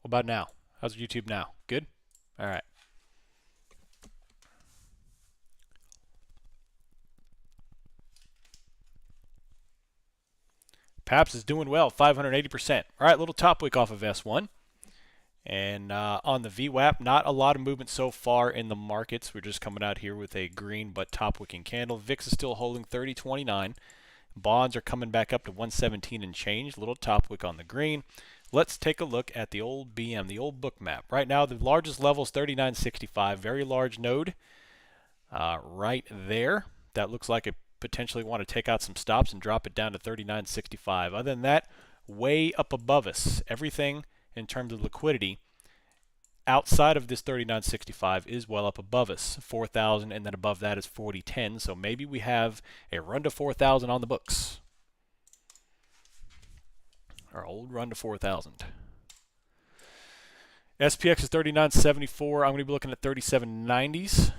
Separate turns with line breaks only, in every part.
What about now? How's YouTube now? Good? All right. Paps is doing well, 580%. All right, little top wick off of S1. And on the VWAP, not a lot of movement so far in the markets. We're just coming out here with a green but top wicking candle. VIX is still holding 30.29. Bonds are coming back up to 117 and change. Little top wick on the green. Let's take a look at the old BM, the old Bookmap. Right now, the largest level is 39.65. Very large node right there. That looks like it potentially want to take out some stops and drop it down to 39.65. Other than that, way up above us. Everything in terms of liquidity outside of this 39.65 is well up above us. 4,000, and then above that is 40.10. So maybe we have a run to 4,000 on the books. Our old run to 4,000. SPX is 39.74. I'm going to be looking at 37.90s.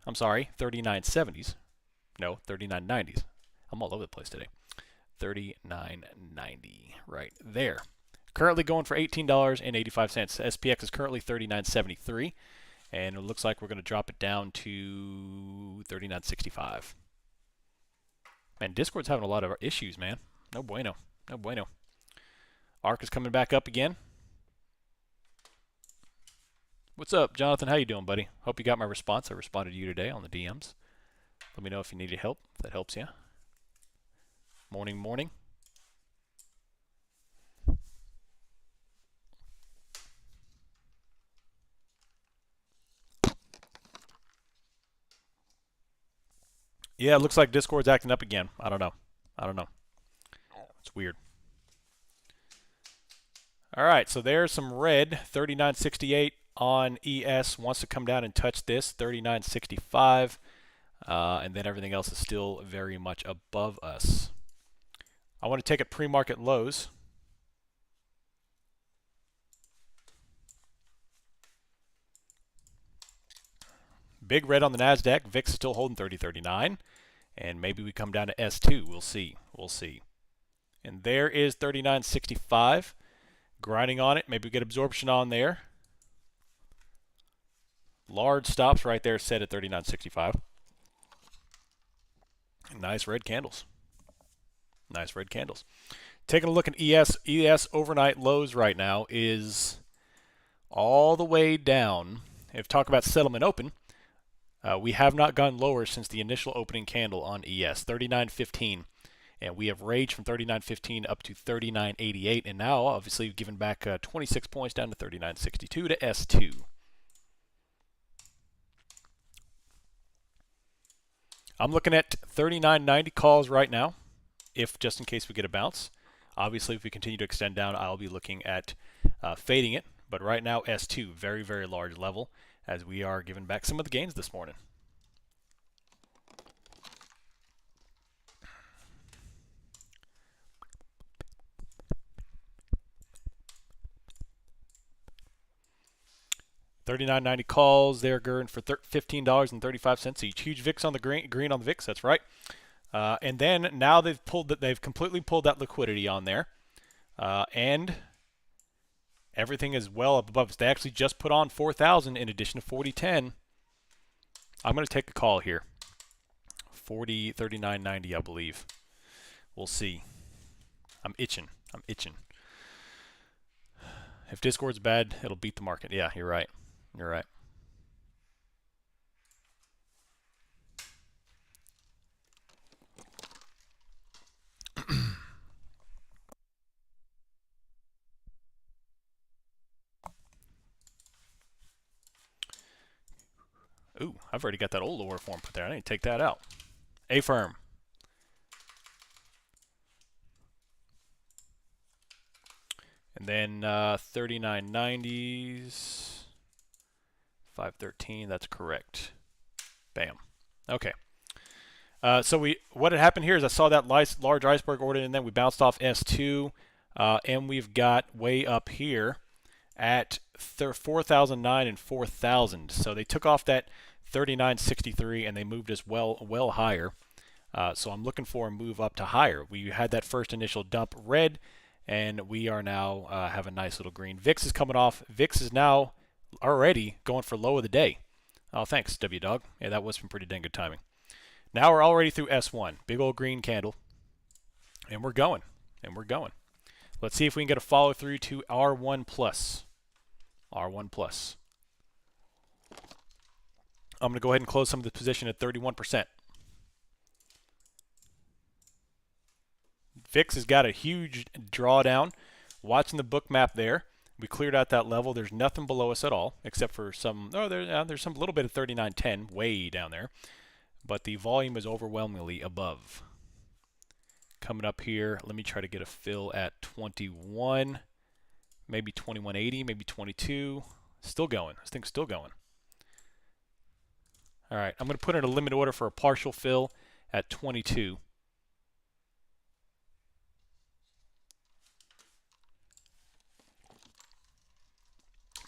I'm sorry, 39.70s. No, 39.90s. I'm all over the place today. 39.90 right there. Currently going for $18.85. SPX is currently 39.73, and it looks like we're going to drop it down to 39.65. Man, Discord's having a lot of issues, man. No bueno. No bueno. ARK is coming back up again. What's up, Jonathan? How you doing, buddy? Hope you got my response. I responded to you today on the DMs. Let me know if you needed help, if that helps you. Morning, morning. Yeah, it looks like Discord's acting up again. I don't know. It's weird. All right, so there's some red. 39.68 on ES. Wants to come down and touch this. 39.65. And then everything else is still very much above us. I want to take it pre-market lows. Big red on the NASDAQ. VIX is still holding 30.39. And maybe we come down to S2. We'll see. We'll see. And there is 39.65. Grinding on it. Maybe we get absorption on there. Large stops right there set at 39.65. Nice red candles. Nice red candles. Taking a look at ES. ES overnight lows right now is all the way down. If talk about settlement open, we have not gone lower since the initial opening candle on ES, 39.15. And we have raged from 39.15 up to 39.88. And now, obviously, we've given back 26 points down to 39.62 to S2. I'm looking at 39.90 calls right now, if just in case we get a bounce. Obviously, if we continue to extend down, I'll be looking at fading it. But right now, S2, very, very large level, as we are giving back some of the gains this morning. $39.90 calls. They're going for $15.35 each. Huge VIX on the green on the VIX. That's right. And then now they've completely pulled that liquidity on there, and everything is well up above us. They actually just put on 4,000 in addition to 40.10. I'm going to take a call here. 39.90, I believe. We'll see. I'm itching. If Discord's bad, it'll beat the market. Yeah, you're right. You're right. Ooh, I've already got that old order form put there. I need to take that out. A firm. And then 39.90s. 513, that's correct. Bam. Okay. So what had happened here is I saw that large iceberg order, and then we bounced off S2, and we've got way up here at 4,009 and 4,000. So they took off that 39.63 and they moved us well higher. So I'm looking for a move up to higher. We had that first initial dump red, and we are now have a nice little green. VIX is coming off. VIX is now already going for low of the day. Oh, thanks, W Dog. Yeah, that was some pretty dang good timing. Now we're already through S1. Big old green candle. And we're going. And we're going. Let's see if we can get a follow through to R1 plus. R1 plus. I'm going to go ahead and close some of the position at 31%. VIX has got a huge drawdown. Watching the book map there. We cleared out that level. There's nothing below us at all, except for some. Oh, there's some little bit of 39.10 way down there, but the volume is overwhelmingly above. Coming up here, let me try to get a fill at 21, maybe 21.80, maybe 22. Still going. This thing's still going. All right, I'm going to put in a limit order for a partial fill at 22.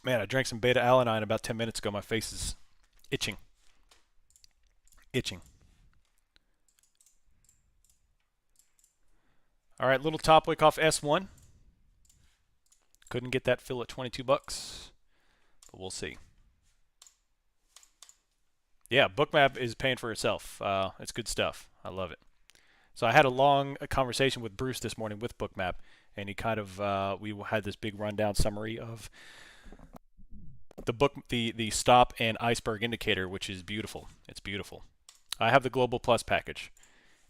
Man, I drank some beta-alanine about 10 minutes ago. My face is itching. Itching. All right, little top wick off S1. Couldn't get that fill at 22 bucks, but we'll see. Yeah, Bookmap is paying for itself. It's good stuff. I love it. So I had a long conversation with Bruce this morning with Bookmap, and he kind of we had this big rundown summary of the stop and iceberg indicator, which is beautiful. It's beautiful. I have the Global Plus package.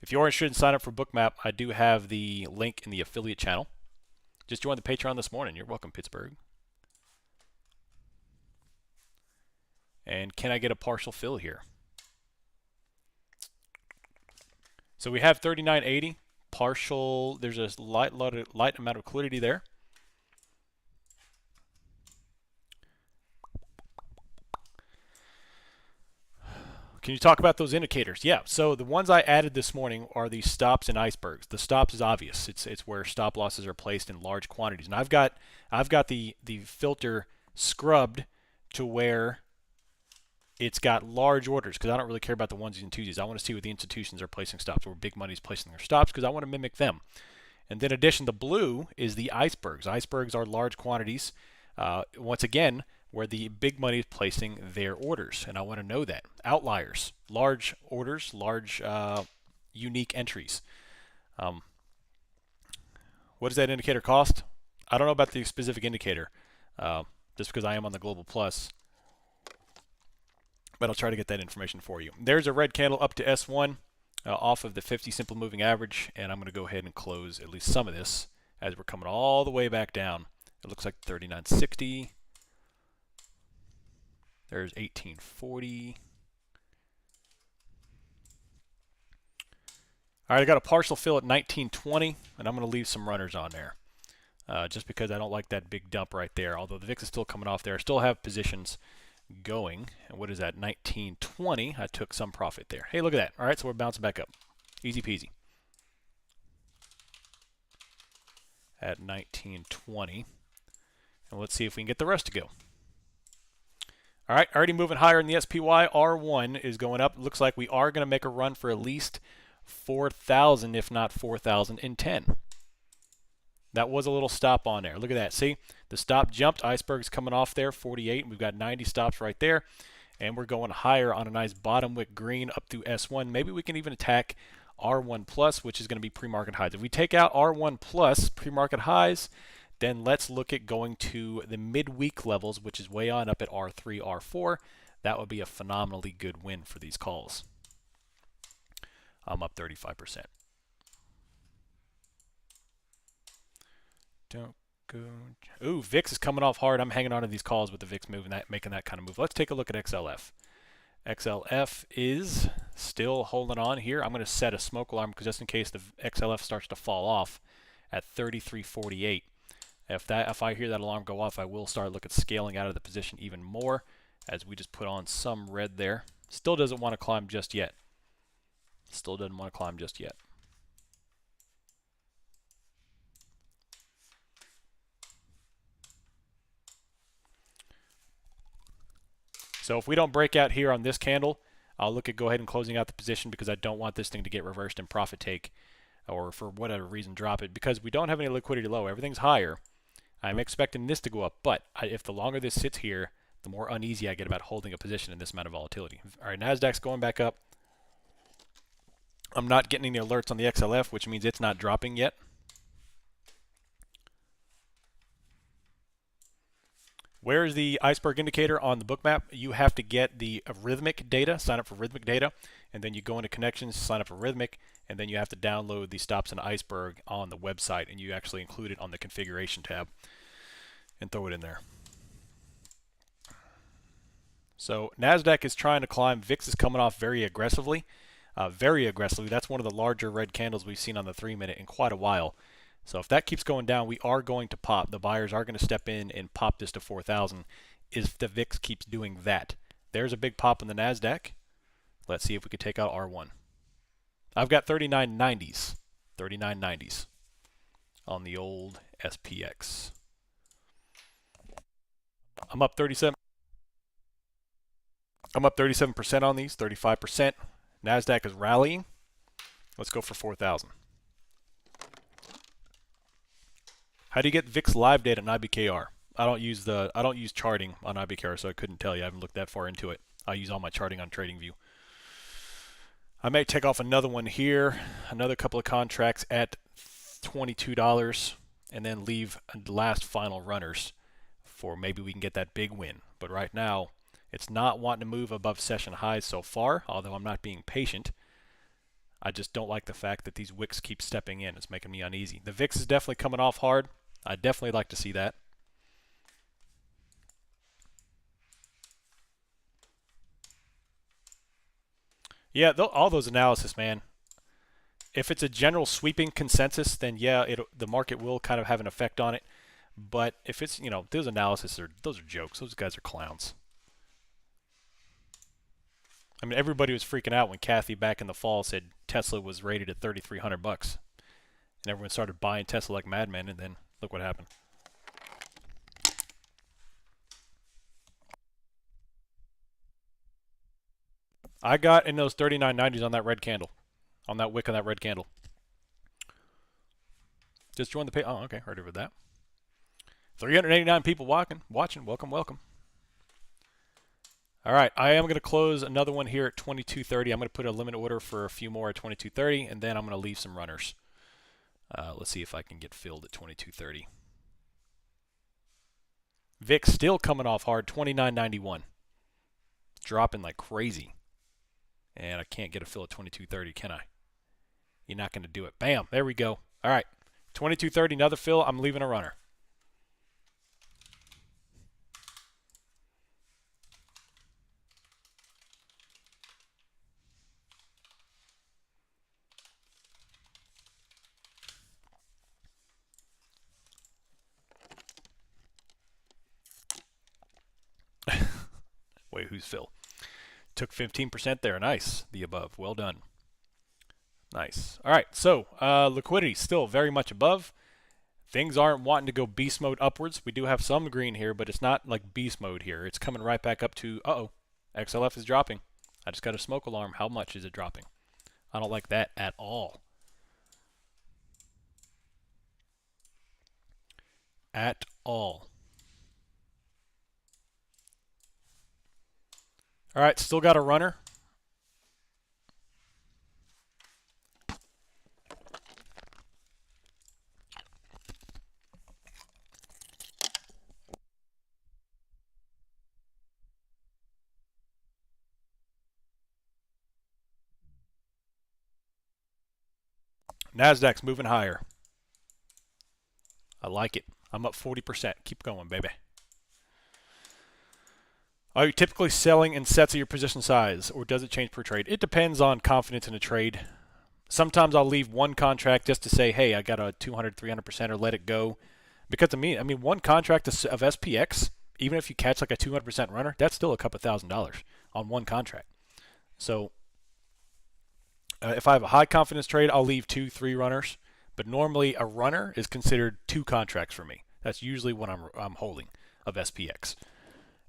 If you are interested in sign up for Bookmap, I do have the link in the affiliate channel. Just join the Patreon this morning. You're welcome, Pittsburgh. And can I get a partial fill here? So we have 39.80 partial. There's a light amount of liquidity there. Can you talk about those indicators? Yeah. So the ones I added this morning are the stops and icebergs. The stops is obvious. It's where stop losses are placed in large quantities. And I've got the filter scrubbed to where it's got large orders, because I don't really care about the onesies and twosies. I want to see where the institutions are placing stops, where big money is placing their stops, because I want to mimic them. And then in addition, the blue is the icebergs. Icebergs are large quantities. Once again, where the big money is placing their orders, and I want to know that. Outliers, large orders, large unique entries. What does that indicator cost? I don't know about the specific indicator, just because I am on the Global Plus, but I'll try to get that information for you. There's a red candle up to S1 off of the 50 simple moving average, and I'm going to go ahead and close at least some of this as we're coming all the way back down. It looks like 39.60. There's 18.40. All right, I got a partial fill at 19.20, and I'm going to leave some runners on there just because I don't like that big dump right there. Although the VIX is still coming off there, I still have positions going. And what is that? 19.20. I took some profit there. Hey, look at that. All right, so we're bouncing back up. Easy peasy. At 19.20. And let's see if we can get the rest to go. All right, already moving higher in the SPY. R1 is going up. Looks like we are going to make a run for at least 4,000, if not 4,010. That was a little stop on there. Look at that. See, the stop jumped. Iceberg's coming off there, 48. We've got 90 stops right there. And we're going higher on a nice bottom wick green up through S1. Maybe we can even attack R1 plus, which is going to be pre-market highs. If we take out R1 plus pre-market highs, then let's look at going to the midweek levels, which is way on up at R3, R4. That would be a phenomenally good win for these calls. I'm up 35%. Don't go. Ooh, VIX is coming off hard. I'm hanging on to these calls with the VIX moving that, making that kind of move. Let's take a look at XLF. XLF is still holding on here. I'm going to set a smoke alarm because just in case the XLF starts to fall off at 33.48. If I hear that alarm go off, I will start looking at scaling out of the position even more as we just put on some red there. Still doesn't want to climb just yet. Still doesn't want to climb just yet. So if we don't break out here on this candle, I'll look at go ahead and closing out the position because I don't want this thing to get reversed and profit take or for whatever reason drop it, because we don't have any liquidity low. Everything's higher. I'm expecting this to go up, but if the longer this sits here, the more uneasy I get about holding a position in this amount of volatility. All right, NASDAQ's going back up. I'm not getting any alerts on the XLF, which means it's not dropping yet. Where is the iceberg indicator on the Bookmap? You have to get the Rhythmic data, sign up for Rhythmic data, and then you go into connections, sign up for Rhythmic, and then you have to download the stops and iceberg on the website, and you actually include it on the configuration tab and throw it in there. So NASDAQ is trying to climb. VIX is coming off very aggressively. That's one of the larger red candles we've seen on the 3-minute in quite a while. So if that keeps going down, we are going to pop. The buyers are going to step in and pop this to 4,000 if the VIX keeps doing that. There's a big pop in the NASDAQ. Let's see if we could take out R1. I've got 39.90s. 39.90s on the old SPX. I'm up 37% on these, 35%. NASDAQ is rallying. Let's go for 4,000. How do you get VIX live data on IBKR? I don't use charting on IBKR, so I couldn't tell you. I haven't looked that far into it. I use all my charting on TradingView. I may take off another one here, another couple of contracts at $22, and then leave the last final runners for maybe we can get that big win. But right now, it's not wanting to move above session highs so far, although I'm not being patient. I just don't like the fact that these wicks keep stepping in. It's making me uneasy. The VIX is definitely coming off hard. I'd definitely like to see that. Yeah, all those analysis, man. If it's a general sweeping consensus, then yeah, the market will kind of have an effect on it. But if it's, those analysis those are jokes. Those guys are clowns. I mean, everybody was freaking out when Kathy back in the fall said Tesla was rated at $3,300, and everyone started buying Tesla like madmen, and then look what happened. I got in those 39.90s on that red candle, on that wick on that red candle. Just join the page. Oh, okay, heard of that. 389 people watching. Welcome, welcome. All right, I am going to close another one here at 22.30. I'm going to put a limit order for a few more at 22.30, and then I'm going to leave some runners. Let's see if I can get filled at 22.30. VIX still coming off hard, 29.91. Dropping like crazy. And I can't get a fill at 22.30, can I? You're not going to do it. Bam, there we go. All right, 22.30, another fill. I'm leaving a runner. Wait, who's Phil? Took 15% there. Nice. The above. Well done. Nice. All right. So liquidity still very much above. Things aren't wanting to go beast mode upwards. We do have some green here, but it's not like beast mode here. It's coming right back up to, XLF is dropping. I just got a smoke alarm. How much is it dropping? I don't like that at all. At all. All right, still got a runner. NASDAQ's moving higher. I like it. I'm up 40%. Keep going, baby. Are you typically selling in sets of your position size, or does it change per trade? It depends on confidence in a trade. Sometimes I'll leave one contract just to say, hey, I got a 200, 300% or let it go. Because I mean, one contract of SPX, even if you catch like a 200% runner, that's still a couple $1,000s on one contract. So if I have a high confidence trade, I'll leave 2, 3 runners. But normally a runner is considered 2 contracts for me. That's usually what I'm holding of SPX.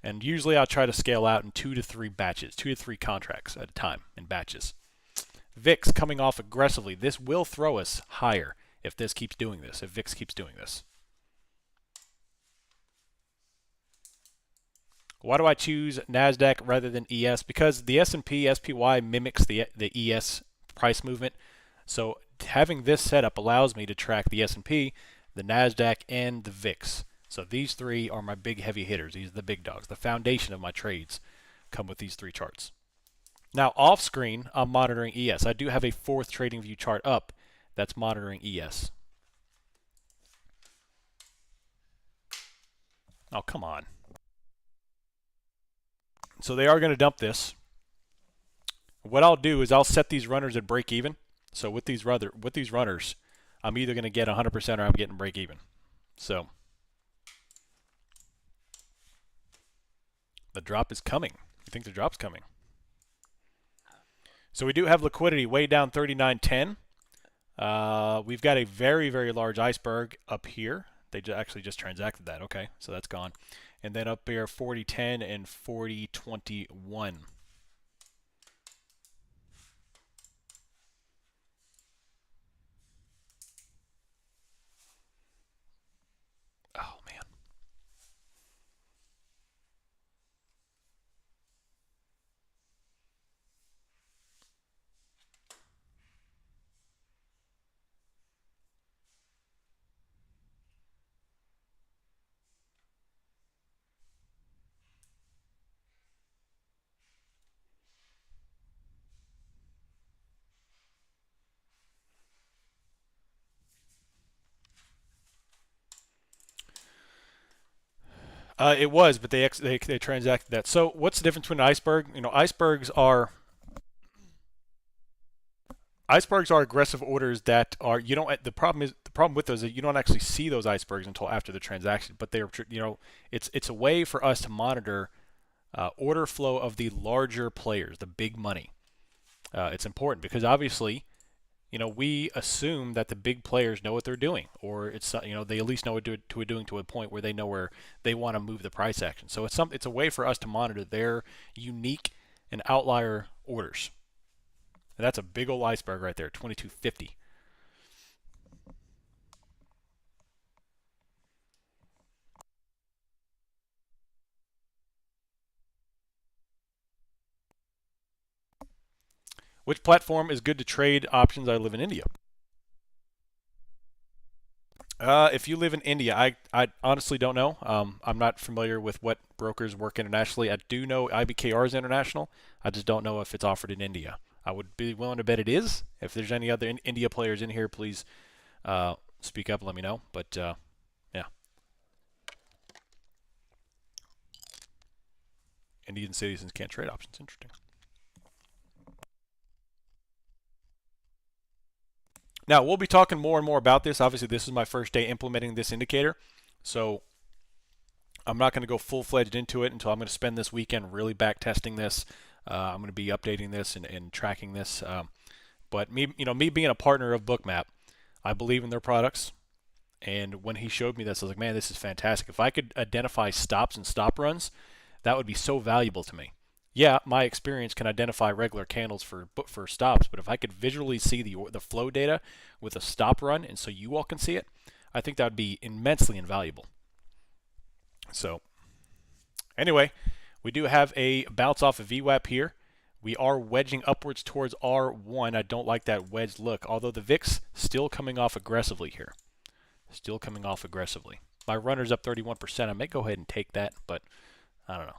And usually I'll try to scale out in 2 to 3 batches, 2 to 3 contracts at a time in batches. VIX coming off aggressively. This will throw us higher if this keeps doing this, if VIX keeps doing this. Why do I choose NASDAQ rather than ES? Because the S&P, SPY mimics the ES price movement. So having this setup allows me to track the S&P, the NASDAQ, and the VIX. So these three are my big heavy hitters. These are the big dogs. The foundation of my trades come with these three charts. Now off screen, I'm monitoring ES. I do have a fourth trading view chart up that's monitoring ES. Oh, come on. So they are going to dump this. What I'll do is I'll set these runners at break even. So with these runners, I'm either going to get 100% or I'm getting break even. So the drop is coming. You think the drop's coming? So we do have liquidity way down 39.10. We've got a very, very large iceberg up here. They actually just transacted that. Okay, so that's gone. And then up here, 40.10 and 40.21. Oh, man. It was, but they transacted that. So what's the difference between an iceberg? You know, icebergs are aggressive orders that are the problem with those is you don't actually see those icebergs until after the transaction. But they're it's a way for us to monitor order flow of the larger players, the big money. It's important because obviously, we assume that the big players know what they're doing, or they at least know what they're doing to a point where they know where they want to move the price action. So it's a way for us to monitor their unique and outlier orders. And that's a big old iceberg right there, 2250. Which platform is good to trade options? I live in India. If you live in India, I honestly don't know. I'm not familiar with what brokers work internationally. I do know IBKR is international. I just don't know if it's offered in India. I would be willing to bet it is. If there's any other India players in here, please speak up and let me know. But yeah. Indian citizens can't trade options. Interesting. Now, we'll be talking more and more about this. Obviously, this is my first day implementing this indicator. So I'm not going to go full-fledged into it until I'm going to spend this weekend really back testing this. I'm going to be updating this and tracking this. But me being a partner of Bookmap, I believe in their products. And when he showed me this, I was like, man, this is fantastic. If I could identify stops and stop runs, that would be so valuable to me. Yeah, my experience can identify regular candles for stops, but if I could visually see the flow data with a stop run, and so you all can see it, I think that would be immensely invaluable. So, anyway, we do have a bounce off of VWAP here. We are wedging upwards towards R1. I don't like that wedged look, although the VIX still coming off aggressively here. Still coming off aggressively. My runner's up 31%. I may go ahead and take that, but I don't know.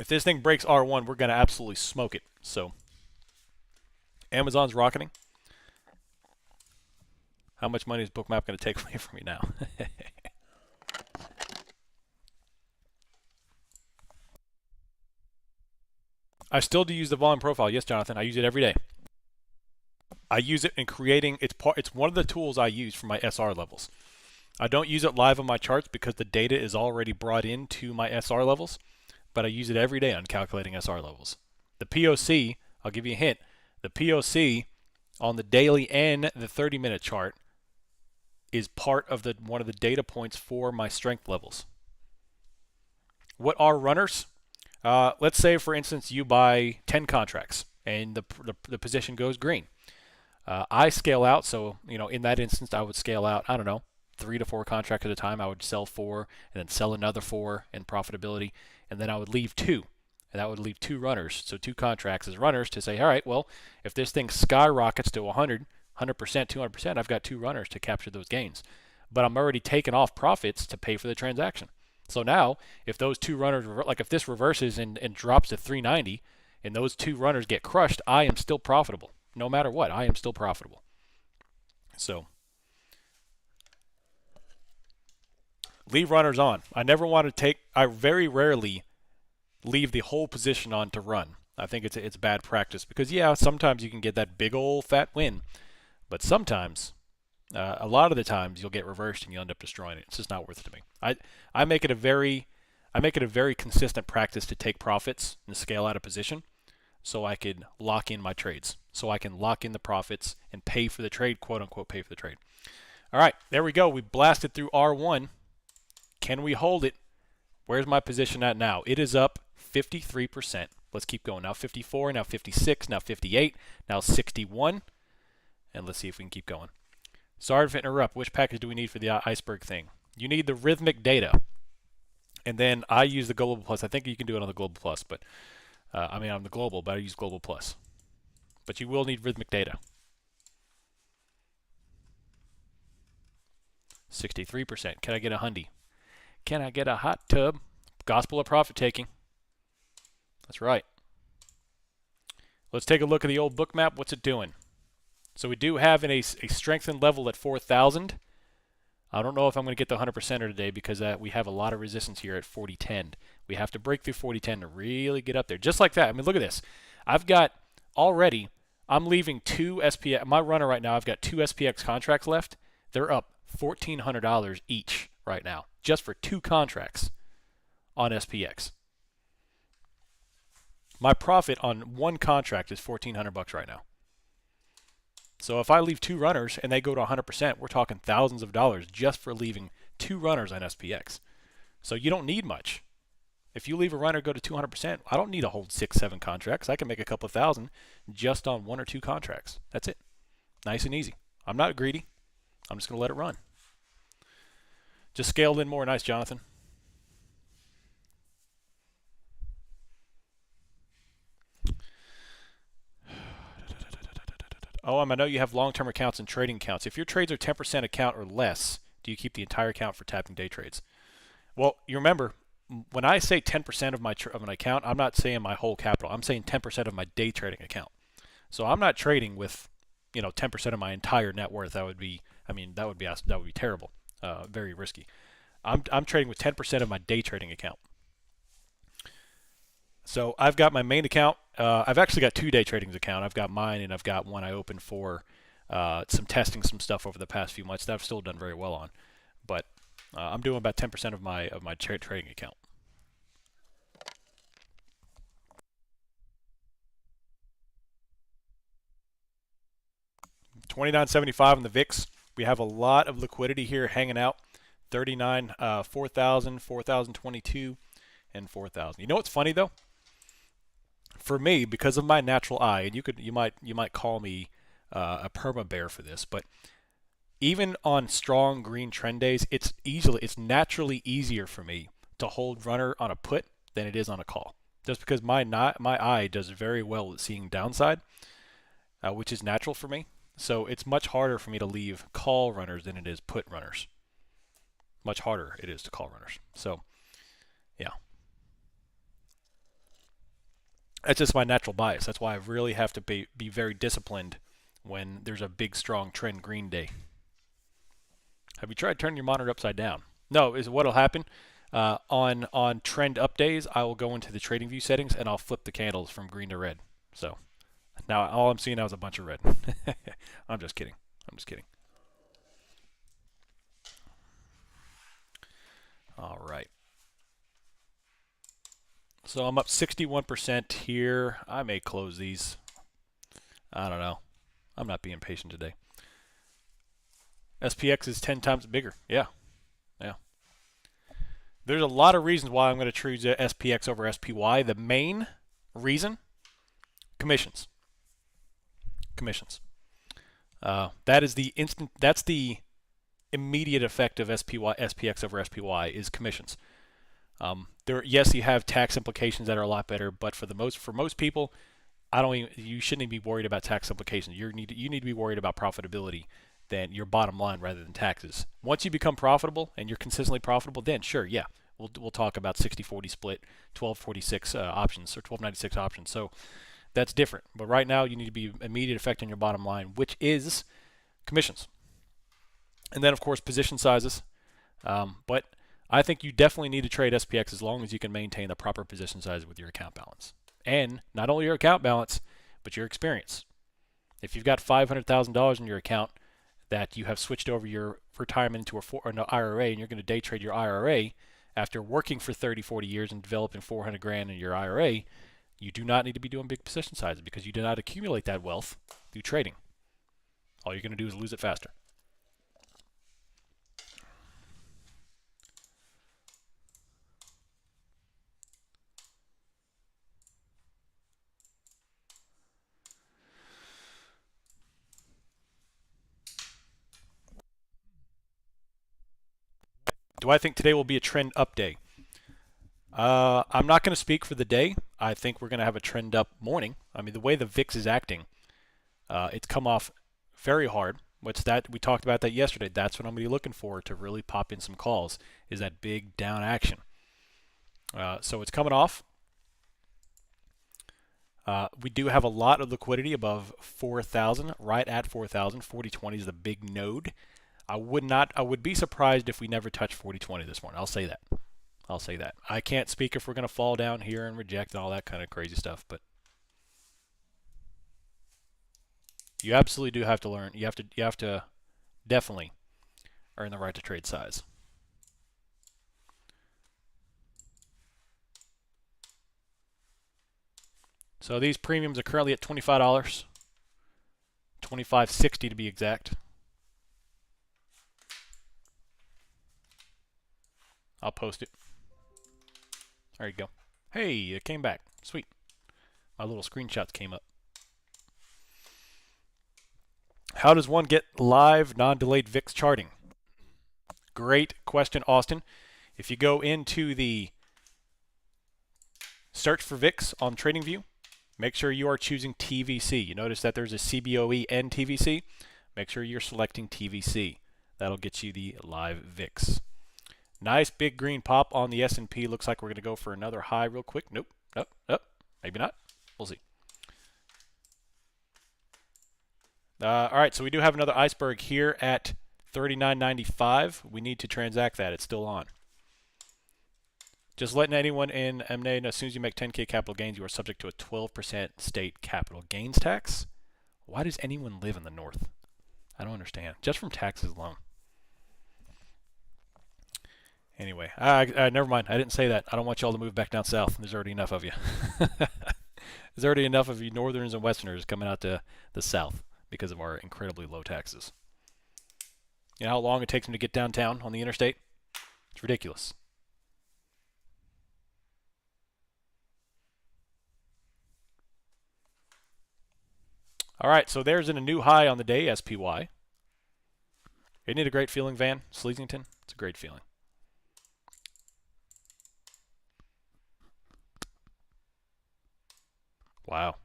If this thing breaks R1, we're going to absolutely smoke it. So, Amazon's rocketing. How much money is Bookmap going to take away from me now? I still do use the volume profile. Yes, Jonathan, I use it every day. I use it in creating, it's one of the tools I use for my SR levels. I don't use it live on my charts because the data is already brought into my SR levels. But I use it every day on calculating SR levels. The POC, I'll give you a hint, the POC on the daily and the 30-minute chart is part of one of the data points for my strength levels. What are runners? Let's say, for instance, you buy 10 contracts and the position goes green. I scale out, so in that instance, I would scale out. I don't know, 3 to 4 contracts at a time. I would sell 4 and then sell another 4 in profitability, and then I would leave 2, and that would leave 2 runners. So 2 contracts as runners to say, all right, well, if this thing skyrockets to 100%, 200%, I've got 2 runners to capture those gains. But I'm already taking off profits to pay for the transaction. So now, if those 2 runners, like if this reverses and drops to 390, and those 2 runners get crushed, I am still profitable. No matter what, I am still profitable. So, leave runners on. I very rarely leave the whole position on to run. I think it's bad practice because, yeah, sometimes you can get that big old fat win, but sometimes, a lot of the times, you'll get reversed and you end up destroying it. It's just not worth it to me. I make it a very consistent practice to take profits and scale out a position, so I could lock in my trades, so I can lock in the profits and pay for the trade, quote unquote, pay for the trade. All right, there we go. We blasted through R1. Can we hold it? Where's my position at now? It is up 53%. Let's keep going. Now 54, now 56, now 58, now 61. And let's see if we can keep going. Sorry to interrupt. Which package do we need for the iceberg thing? You need the rhythmic data. And then I use the Global Plus. I think you can do it on the Global Plus, but on the Global, but I use Global Plus. But you will need rhythmic data. 63%. Can I get a hundy? Can I get a hot tub? Gospel of profit taking. That's right. Let's take a look at the old Bookmap. What's it doing? So we do have a strengthened level at 4,000. I don't know if I'm going to get the 100%er today because we have a lot of resistance here at 4010. We have to break through 4010 to really get up there. Just like that. I mean, look at this. I'm leaving 2 SPX. My runner right now, I've got 2 SPX contracts left. They're up $1,400 each right now, just for 2 contracts on SPX. My profit on 1 contract is $1,400 right now. So if I leave 2 runners and they go to 100%, we're talking thousands of dollars just for leaving 2 runners on SPX. So you don't need much. If you leave a runner go to 200%, I don't need to hold 6, 7 contracts. I can make a couple of thousand just on 1 or 2 contracts. That's it. Nice and easy. I'm not greedy. I'm just going to let it run. Just scaled in more. Nice, Jonathan. Oh, I know you have long-term accounts and trading accounts. If your trades are 10% account or less, do you keep the entire account for tapping day trades? Well, you remember, when I say 10% of an account, I'm not saying my whole capital. I'm saying 10% of my day trading account. So I'm not trading with, 10% of my entire net worth. That would be terrible. Very risky. I'm trading with 10% of my day trading account. So I've got my main account. I've actually got 2 day tradings account. I've got mine and I've got one I opened for some stuff over the past few months that I've still done very well on. But I'm doing about 10% of my trading account. $29.75 on the VIX. We have a lot of liquidity here hanging out. 39, 4,000, 4,022, and 4,000. You know what's funny though? For me, because of my natural eye, and you might call me a perma bear for this, but even on strong green trend days, it's naturally easier for me to hold runner on a put than it is on a call, just because my eye does very well at seeing downside, which is natural for me. So it's much harder for me to leave call runners than it is put runners. Much harder it is to call runners. So, yeah. That's just my natural bias. That's why I really have to be very disciplined when there's a big, strong trend green day. Have you tried turning your monitor upside down? No, what'll happen on trend up days, I will go into the trading view settings and I'll flip the candles from green to red. So now all I'm seeing now is a bunch of red. I'm just kidding. All right. So I'm up 61% here. I may close these. I don't know. I'm not being patient today. SPX is 10 times bigger. Yeah. There's a lot of reasons why I'm going to choose SPX over SPY. The main reason, commissions. Commissions. That is the instant. That's the immediate effect of SPX over SPY is commissions. Yes, you have tax implications that are a lot better, but for most people, you shouldn't even be worried about tax implications. You need to be worried about profitability than your bottom line rather than taxes. Once you become profitable and you're consistently profitable, then sure, yeah, we'll talk about 60-40 split, 1246 options or 1296 options. So that's different. But right now, you need to be immediate effect on your bottom line, which is commissions. And then, of course, position sizes. But I think you definitely need to trade SPX as long as you can maintain the proper position size with your account balance. And not only your account balance, but your experience. If you've got $500,000 in your account that you have switched over your retirement into an IRA and you're going to day trade your IRA after working for 30, 40 years and developing 400 grand in your IRA, you do not need to be doing big position sizes because you do not accumulate that wealth through trading. All you're going to do is lose it faster. Do I think today will be a trend up day? I'm not going to speak for the day. I think we're going to have a trend up morning. I mean, the way the VIX is acting, it's come off very hard. What's that? We talked about that yesterday. That's what I'm going to be looking for to really pop in some calls, is that big down action. So it's coming off. We do have a lot of liquidity above 4,000, right at 4,000. 4020 is the big node. I would be surprised if we never touch 4020 this morning. I'll say that. I can't speak if we're going to fall down here and reject and all that kind of crazy stuff, but you absolutely do have to learn. You have to definitely earn the right to trade size. So these premiums are currently at $25, $25.60 to be exact. I'll post it. There you go. Hey, it came back. Sweet. My little screenshots came up. How does one get live non-delayed VIX charting? Great question, Austin. If you go into the search for VIX on TradingView, make sure you are choosing TVC. You notice that there's a CBOE and TVC. Make sure you're selecting TVC. That'll get you the live VIX. Nice big green pop on the S&P. Looks like we're going to go for another high real quick. Nope. Maybe not. We'll see. All right, so we do have another iceberg here at 39.95. We need to transact that. It's still on. Just letting anyone in MNA know, as soon as you make 10K capital gains, you are subject to a 12% state capital gains tax. Why does anyone live in the north? I don't understand. Just from taxes alone. Anyway, never mind. I didn't say that. I don't want y'all to move back down south. There's already enough of you. There's already enough of you northerners and westerners coming out to the south because of our incredibly low taxes. You know how long it takes them to get downtown on the interstate? It's ridiculous. All right, so there's a new high on the day, SPY. Isn't it a great feeling, Van Sleasington? It's a great feeling. Wow.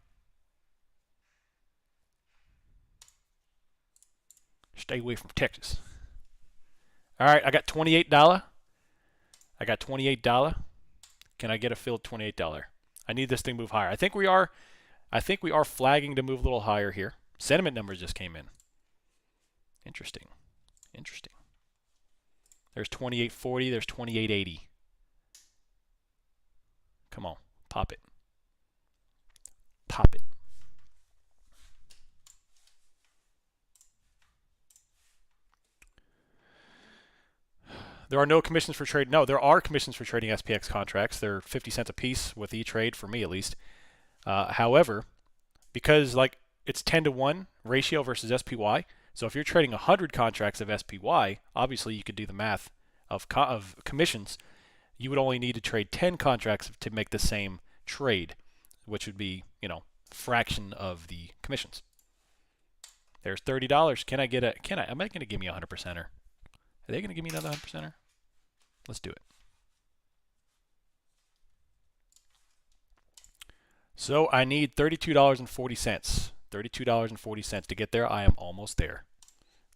Stay away from Texas. All right, I got $28. Can I get a fill at $28? I need this thing to move higher. I think we are flagging to move a little higher here. Sentiment numbers just came in. Interesting. There's 28.40, there's 28.80. Come on, pop it. There are no commissions for trade. No, there are commissions for trading SPX contracts. They're 50 cents a piece with E-Trade for me at least. However, because it's 10-to-1 ratio versus SPY, so if you're trading 100 contracts of SPY, obviously you could do the math of commissions. You would only need to trade 10 contracts to make the same trade, which would be, fraction of the commissions. There's $30. Am I going to give me a 100%er? Are they going to give me another 100%er? Let's do it. So I need $32.40. $32.40 to get there. I am almost there.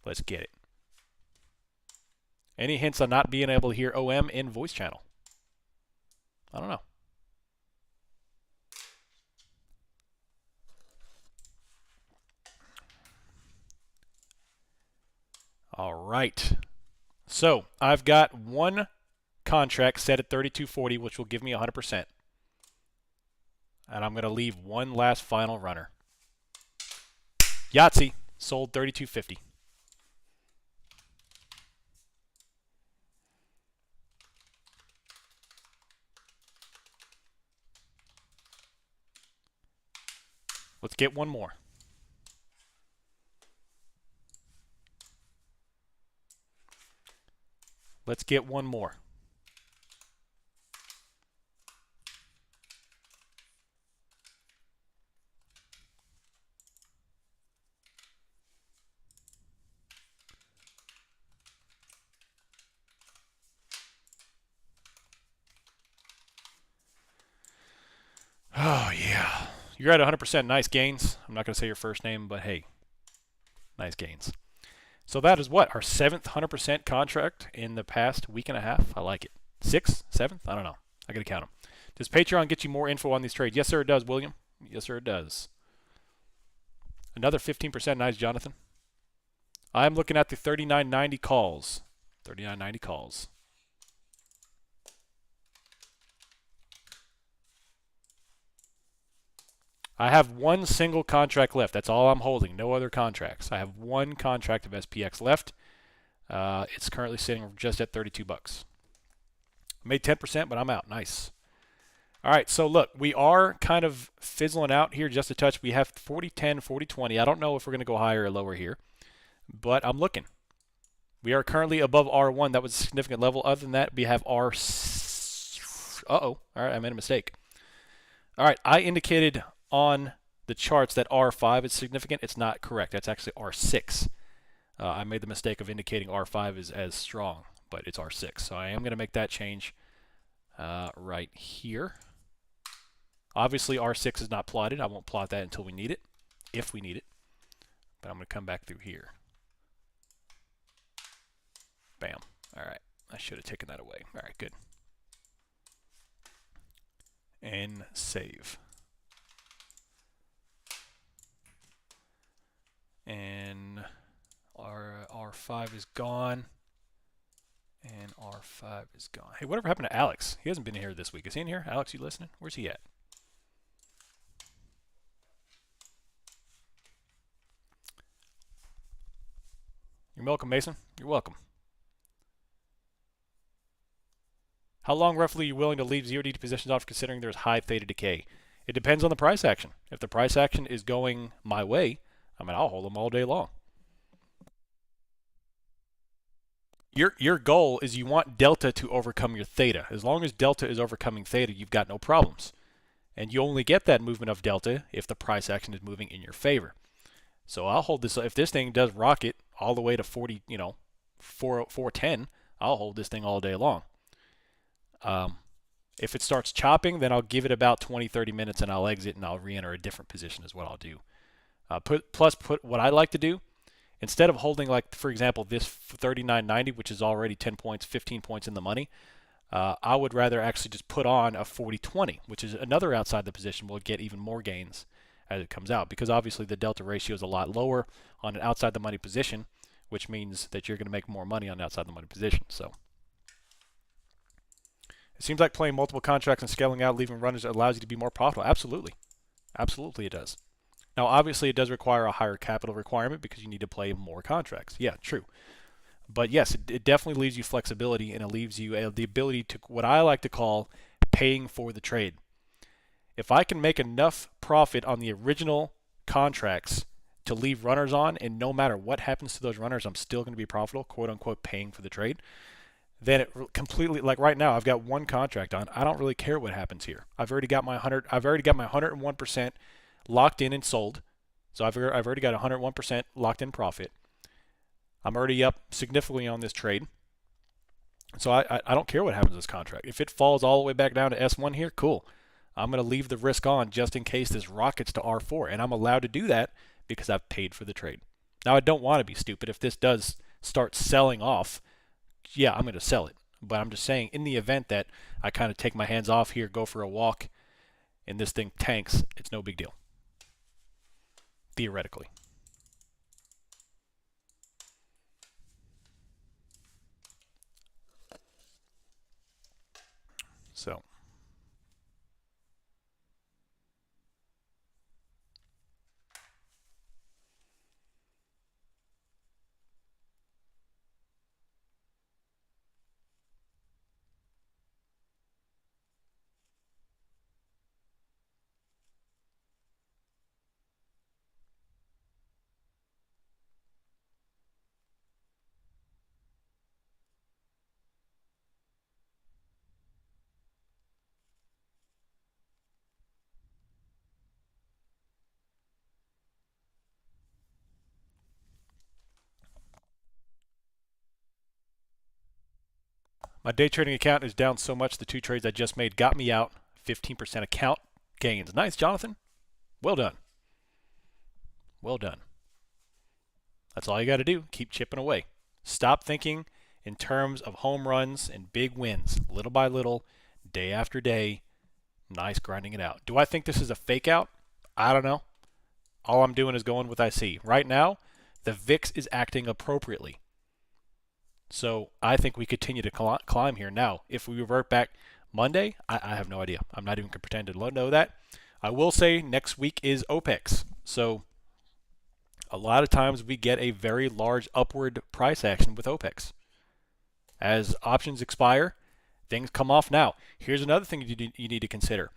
Let's get it. Any hints on not being able to hear OM in voice channel? I don't know. All right. So I've got one contract set at 32.40, which will give me 100%. And I'm going to leave one last final runner. Yahtzee sold 32.50. Let's get one more. Let's get one more. Oh, yeah. You're at 100%. Nice gains. I'm not going to say your first name, but hey, nice gains. So that is what? Our 7th 100% contract in the past week and a half. I like it. 6th? 7th? I don't know. I got to count them. Does Patreon get you more info on these trades? Yes, sir, it does, William. Yes, sir, it does. Another 15%. Nice, Jonathan. I'm looking at the 39.90 calls. 39.90 calls. I have one single contract left. That's all I'm holding. No other contracts. I have one contract of SPX left. It's currently sitting just at $32. Made 10%, but I'm out. Nice. All right, so look, we are kind of fizzling out here just a touch. We have 40.10, 40.20. I don't know if we're going to go higher or lower here, but I'm looking. We are currently above R1. That was a significant level. Other than that, we have R... Uh-oh. All right, I made a mistake. All right, I indicated on the charts that R5 is significant. It's not correct. That's actually R6. I made the mistake of indicating R5 is as strong, but it's R6. So I am going to make that change right here. Obviously, R6 is not plotted. I won't plot that until we need it, if we need it. But I'm going to come back through here. Bam. All right. I should have taken that away. All right, good. And save. And R5 is gone. And R5 is gone. Hey, whatever happened to Alex? He hasn't been here this week. Is he in here? Alex, you listening? Where's he at? You're welcome, Mason. You're welcome. How long roughly are you willing to leave 0DT positions off considering there's high theta decay? It depends on the price action. If the price action is going my way, I mean, I'll hold them all day long. Your goal is you want delta to overcome your theta. As long as delta is overcoming theta, you've got no problems. And you only get that movement of delta if the price action is moving in your favor. So I'll hold this. If this thing does rocket all the way to 40, 410, I'll hold this thing all day long. If it starts chopping, then I'll give it about 20, 30 minutes and I'll exit and I'll re-enter a different position is what I'll do. Put what I like to do, instead of holding, like, for example, this 39.90, which is already 10 points, 15 points in the money, I would rather actually just put on a 40.20, which is another outside the position. Will get even more gains as it comes out, because obviously the delta ratio is a lot lower on an outside the money position, which means that you're going to make more money on an outside the money position. So it seems like playing multiple contracts and scaling out, leaving runners, allows you to be more profitable. Absolutely. Absolutely it does. Now, obviously, it does require a higher capital requirement because you need to play more contracts. Yeah, true. But yes, it definitely leaves you flexibility, and it leaves you the ability to, what I like to call, paying for the trade. If I can make enough profit on the original contracts to leave runners on, and no matter what happens to those runners, I'm still going to be profitable, quote unquote, paying for the trade, then it completely, like right now, I've got one contract on. I don't really care what happens here. I've already got my 101% locked in and sold. So I've already got 101% locked in profit. I'm already up significantly on this trade. So I don't care what happens to this contract. If it falls all the way back down to S1 here, cool. I'm going to leave the risk on just in case this rockets to R4. And I'm allowed to do that because I've paid for the trade. Now, I don't want to be stupid. If this does start selling off, yeah, I'm going to sell it. But I'm just saying, in the event that I kind of take my hands off here, go for a walk, and this thing tanks, it's no big deal. Theoretically. So. My day trading account is down so much the 2 trades I just made got me out. 15% account gains. Nice, Jonathan. Well done. Well done. That's all you got to do. Keep chipping away. Stop thinking in terms of home runs and big wins. Little by little, day after day. Nice grinding it out. Do I think this is a fake out? I don't know. All I'm doing is going with what I see. Right now, the VIX is acting appropriately. So I think we continue to climb here. Now, if we revert back Monday, I have no idea. I'm not even going to pretend to know that. I will say next week is OPEX. So a lot of times we get a very large upward price action with OPEX. As options expire, things come off. Now, here's another thing you need to consider.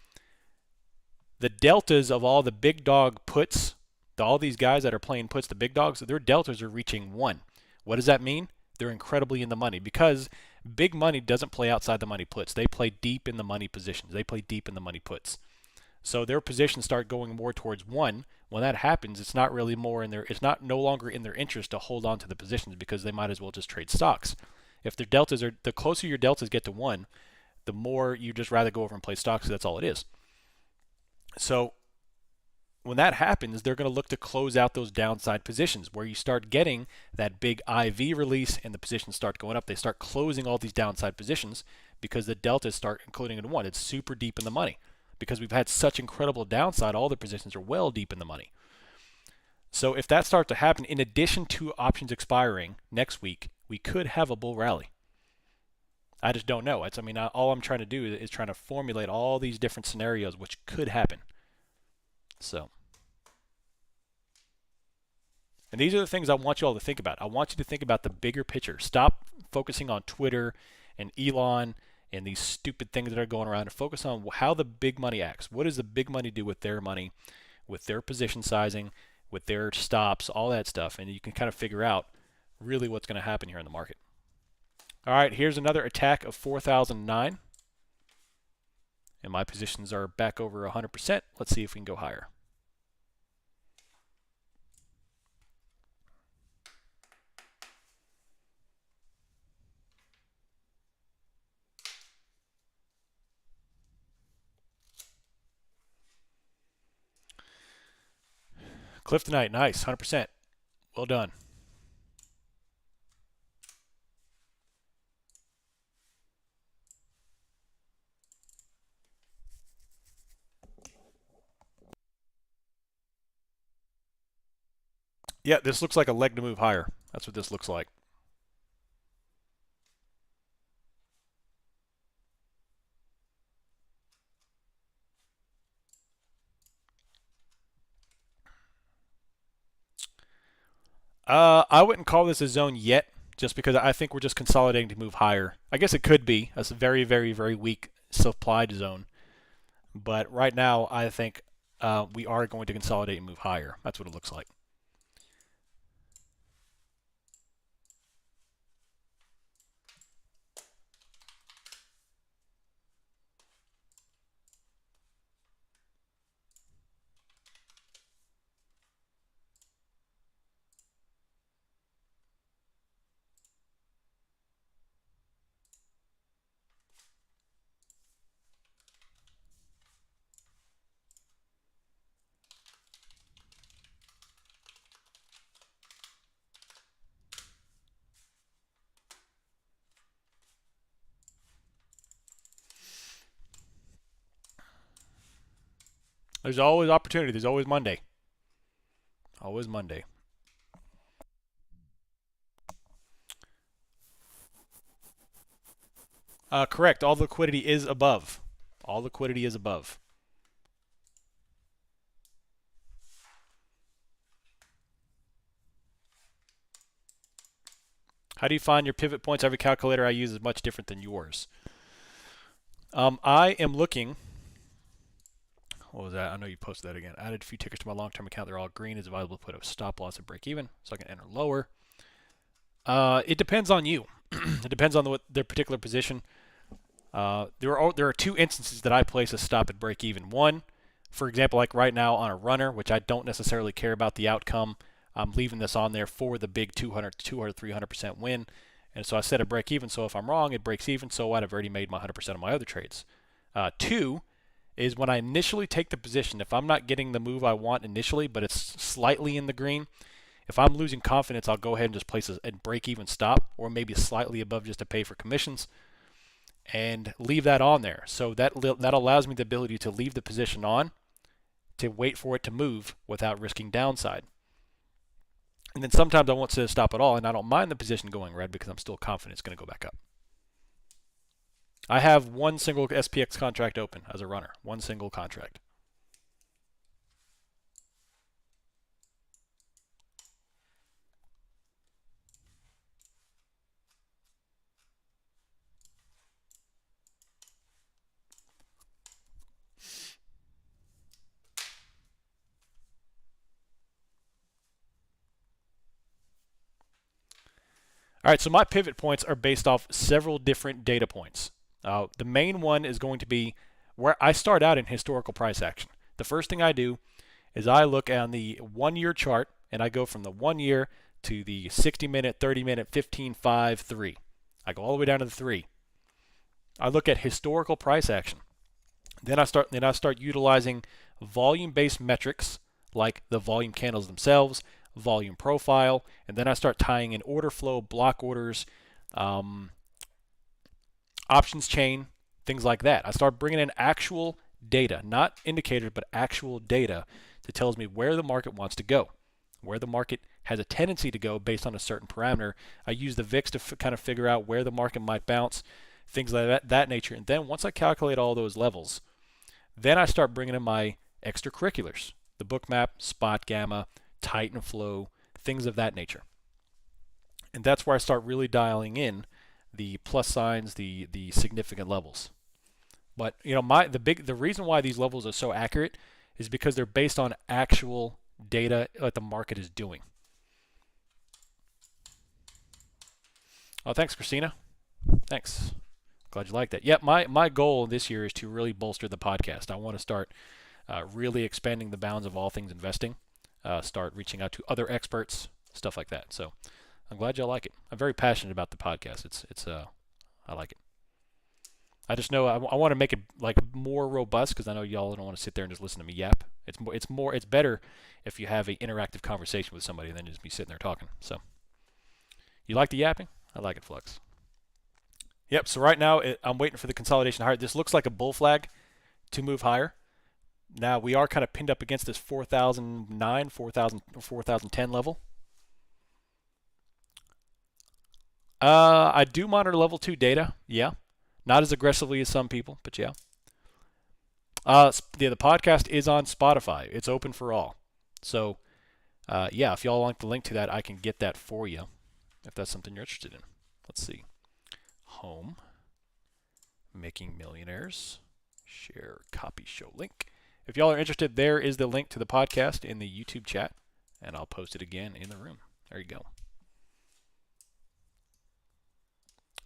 The deltas of all the big dog puts, all these guys that are playing puts, the big dogs, their deltas are reaching 1. What does that mean? They're incredibly in the money because big money doesn't play outside the money puts. They play deep in the money positions. They play deep in the money puts. So their positions start going more towards 1. When that happens, it's not really more in their, it's not no longer in their interest to hold on to the positions because they might as well just trade stocks. If their deltas are, the closer your deltas get to 1, the more you just rather go over and play stocks. That's all it is. So when that happens, they're going to look to close out those downside positions where you start getting that big IV release and the positions start going up. They start closing all these downside positions because the deltas start including in 1. It's super deep in the money because we've had such incredible downside. All the positions are well deep in the money. So if that starts to happen, in addition to options expiring next week, we could have a bull rally. I just don't know. All I'm trying to do is trying to formulate all these different scenarios which could happen. So, and these are the things I want you all to think about. I want you to think about the bigger picture. Stop focusing on Twitter and Elon and these stupid things that are going around and focus on how the big money acts. What does the big money do with their money, with their position sizing, with their stops, all that stuff. And you can kind of figure out really what's going to happen here in the market. All right, here's another attack of 4,009. And my positions are back over 100%. Let's see if we can go higher. Cliftonite, nice, 100%. Well done. Yeah, this looks like a leg to move higher. That's what this looks like. I wouldn't call this a zone yet, just because I think we're just consolidating to move higher. I guess it could be. That's a very, very, very weak supplied zone. But right now, I think we are going to consolidate and move higher. That's what it looks like. There's always opportunity. There's always Monday. Always Monday. Correct. All liquidity is above. All liquidity is above. How do you find your pivot points? Every calculator I use is much different than yours. I am looking. What was that? I know you posted that again. Added a few tickers to my long-term account. They're all green. Is available to put a stop loss and break even, so I can enter lower. It depends on you. It depends on their particular position. There are two instances that I place a stop at break even. One, for example, like right now on a runner, which I don't necessarily care about the outcome. I'm leaving this on there for the big 300% win. And so I set a break even. So if I'm wrong, it breaks even. So what? I've already made my 100% of my other trades. Two is when I initially take the position. If I'm not getting the move I want initially, but it's slightly in the green, if I'm losing confidence, I'll go ahead and just place a break even stop, or maybe slightly above just to pay for commissions, and leave that on there. So that allows me the ability to leave the position on, to wait for it to move without risking downside. And then sometimes I won't set a stop at all, and I don't mind the position going red because I'm still confident it's going to go back up. I have one single SPX contract open as a runner. One single contract. All right, so my pivot points are based off several different data points. The main one is going to be where I start out in historical price action. The first thing I do is I look on the 1 year chart, and I go from the 1 year to the 60-minute, 30-minute, 15, 5, 3. I go all the way down to the 3. I look at historical price action. Then I start utilizing volume-based metrics like the volume candles themselves, volume profile, and then I start tying in order flow, block orders, options chain, things like that. I start bringing in actual data, not indicators, but actual data that tells me where the market wants to go, where the market has a tendency to go based on a certain parameter. I use the VIX to kind of figure out where the market might bounce, things like that nature. And then once I calculate all those levels, then I start bringing in my extracurriculars, the Bookmap, Spot Gamma, Titan Flow, things of that nature. And that's where I start really dialing in the plus signs, the significant levels. But you know, the reason why these levels are so accurate is because they're based on actual data that the market is doing. Oh, thanks, Christina. Thanks. Glad you like that. Yeah, my goal this year is to really bolster the podcast. I want to start really expanding the bounds of all things investing. Start reaching out to other experts, stuff like that. So I'm glad y'all like it. I'm very passionate about the podcast. I like it. I just know I want to make it like more robust because I know y'all don't want to sit there and just listen to me yap. It's better if you have an interactive conversation with somebody than just me sitting there talking. So you like the yapping? I like it, Flux. Yep. So right now I'm waiting for the consolidation higher. This looks like a bull flag to move higher. Now we are kind of pinned up against this 4,009, 4,000, 4,010 level. I do monitor level 2 data. Yeah. Not as aggressively as some people, but yeah. The podcast is on Spotify. It's open for all. So, yeah, if y'all want the link to that, I can get that for you if that's something you're interested in. Let's see. Home. Making Millionaires. Share, copy, show link. If y'all are interested, there is the link to the podcast in the YouTube chat, and I'll post it again in the room. There you go.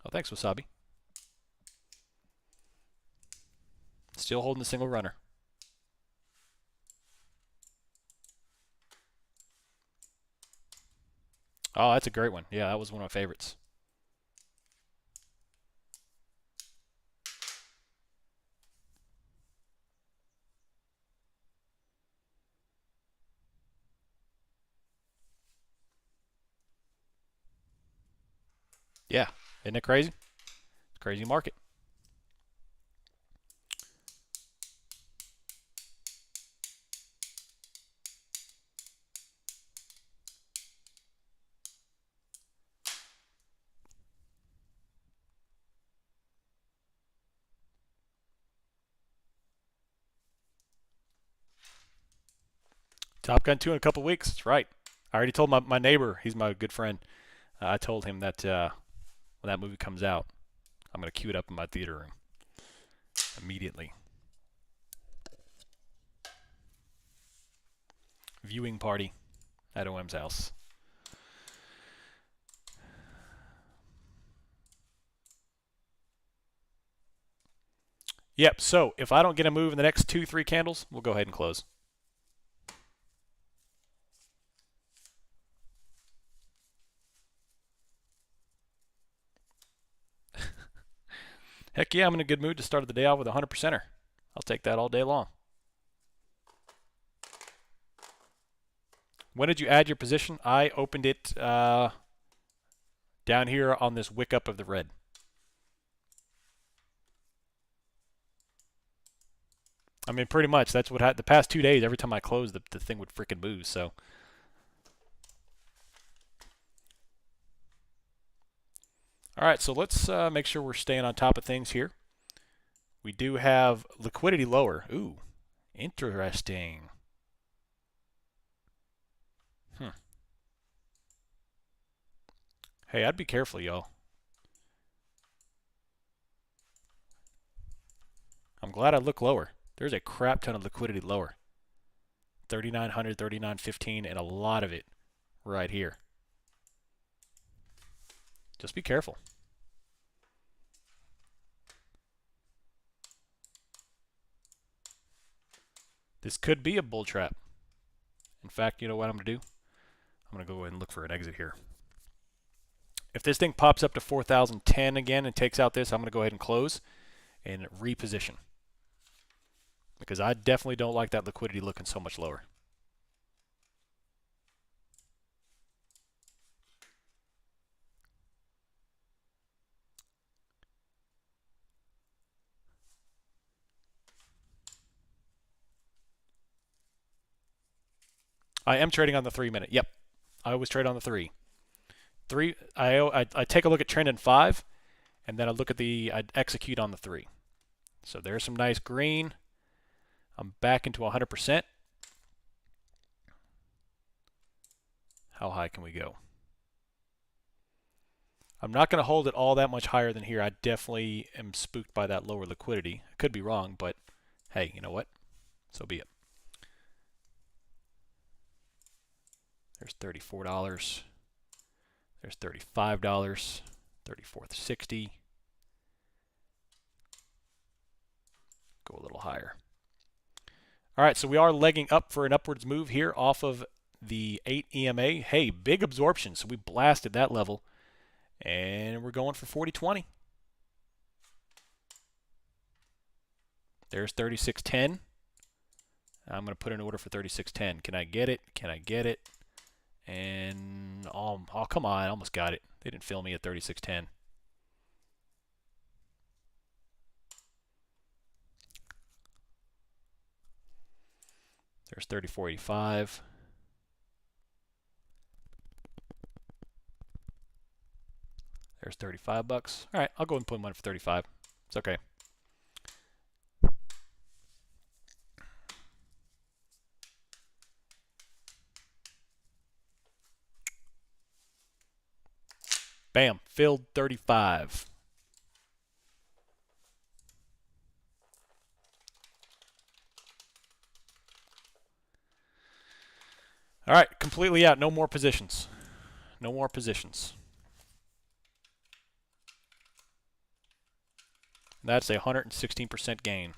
Oh, thanks, Wasabi. Still holding the single runner. Oh, that's a great one. Yeah, that was one of my favorites. Yeah, isn't it crazy? It's a crazy market. Top Gun 2 in a couple weeks. That's right. I already told my neighbor, he's my good friend, I told him that when that movie comes out, I'm going to queue it up in my theater room immediately. Viewing party at OM's house. Yep, so if I don't get a move in the next 2-3 candles, we'll go ahead and close. Heck yeah, I'm in a good mood to start the day off with a 100%er. I'll take that all day long. When did you add your position? I opened it down here on this wick up of the red. I mean, pretty much. That's what the past 2 days, every time I closed, the thing would freaking move, so. All right, so let's make sure we're staying on top of things here. We do have liquidity lower. Ooh, interesting. Hey, I'd be careful, y'all. I'm glad I look lower. There's a crap ton of liquidity lower. 3,900, 3,915, and a lot of it right here. Just be careful. This could be a bull trap. In fact, you know what I'm going to do? I'm going to go ahead and look for an exit here. If this thing pops up to 4,010 again and takes out this, I'm going to go ahead and close and reposition. Because I definitely don't like that liquidity looking so much lower. I am trading on the 3-minute. Yep. I always trade on the 3. I take a look at trend in 5, and then I execute on the 3. So there's some nice green. I'm back into 100%. How high can we go? I'm not going to hold it all that much higher than here. I definitely am spooked by that lower liquidity. I could be wrong, but hey, you know what? So be it. There's $34. There's $35. $34.60. Go a little higher. All right, so we are legging up for an upwards move here off of the 8 EMA. Hey, big absorption, so we blasted that level. And we're going for 40.20. There's 36.10. I'm going to put an order for 36.10. Can I get it? Can I get it? And, oh, come on. I almost got it. They didn't fill me at 36.10. There's 34.85. There's $35. All right, I'll go and put one for 35. It's okay. Bam, filled 35. All right, completely out. No more positions. No more positions. That's a 116% gain.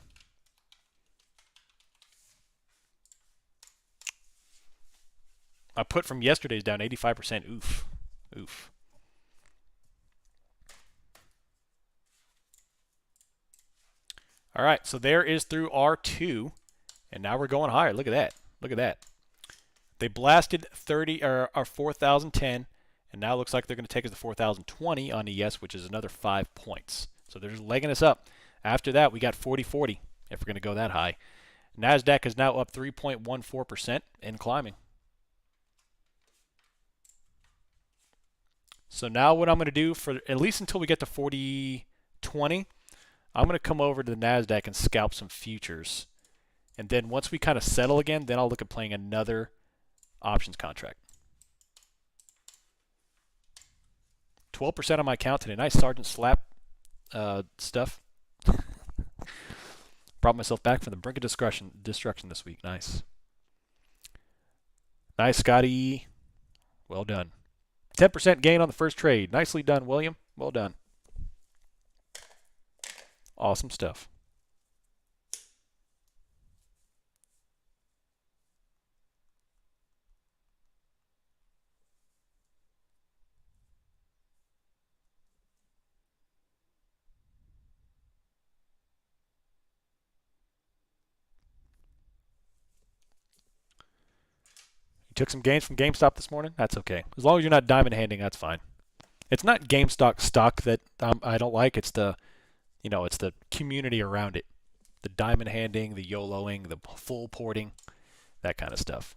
I put from yesterday's down 85%. Oof. Oof. All right, so there is through R2, and now we're going higher. Look at that. Look at that. They blasted 4,010, and now it looks like they're going to take us to 4,020 on ES, which is another 5 points. So they're just legging us up. After that, we got 40.40 if we're going to go that high. NASDAQ is now up 3.14% and climbing. So now what I'm going to do, for at least until we get to 40.20, I'm going to come over to the NASDAQ and scalp some futures. And then once we kind of settle again, then I'll look at playing another options contract. 12% on my account today. Nice Sergeant Slap stuff. Brought myself back from the brink of destruction this week. Nice. Nice, Scotty. Well done. 10% gain on the first trade. Nicely done, William. Well done. Awesome stuff. Took some gains from GameStop this morning. That's okay. As long as you're not diamond handing, that's fine. It's not GameStop stock that I don't like. It's the, it's the community around it. The diamond handing, the YOLOing, the full porting, that kind of stuff.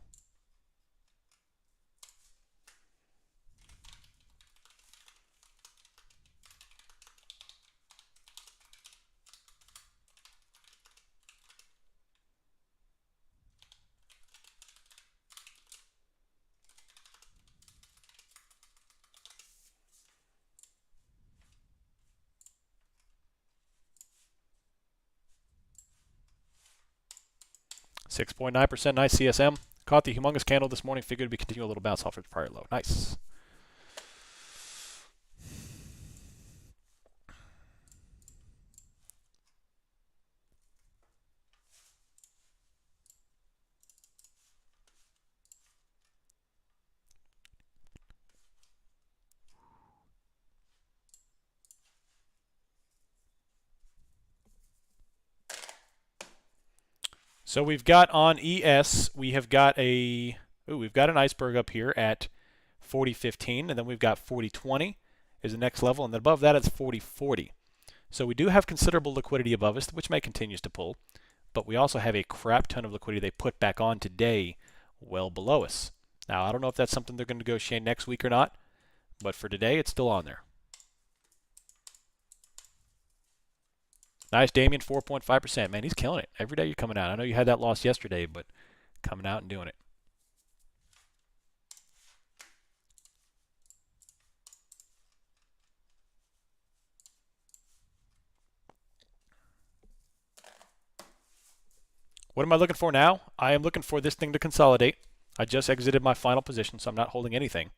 $6.9%, nice CSM. Caught the humongous candle this morning. Figured it'd be continue a little bounce off its prior low. Nice. So we've got on ES, we've got an iceberg up here at 40.15, and then we've got 40.20 is the next level, and then above that it's 40.40. So we do have considerable liquidity above us, which may continue to pull, but we also have a crap ton of liquidity they put back on today well below us. Now, I don't know if that's something they're going to negotiate next week or not, but for today, it's still on there. Nice, Damien, 4.5%. Man, he's killing it. Every day you're coming out. I know you had that loss yesterday, but coming out and doing it. What am I looking for now? I am looking for this thing to consolidate. I just exited my final position, so I'm not holding anything.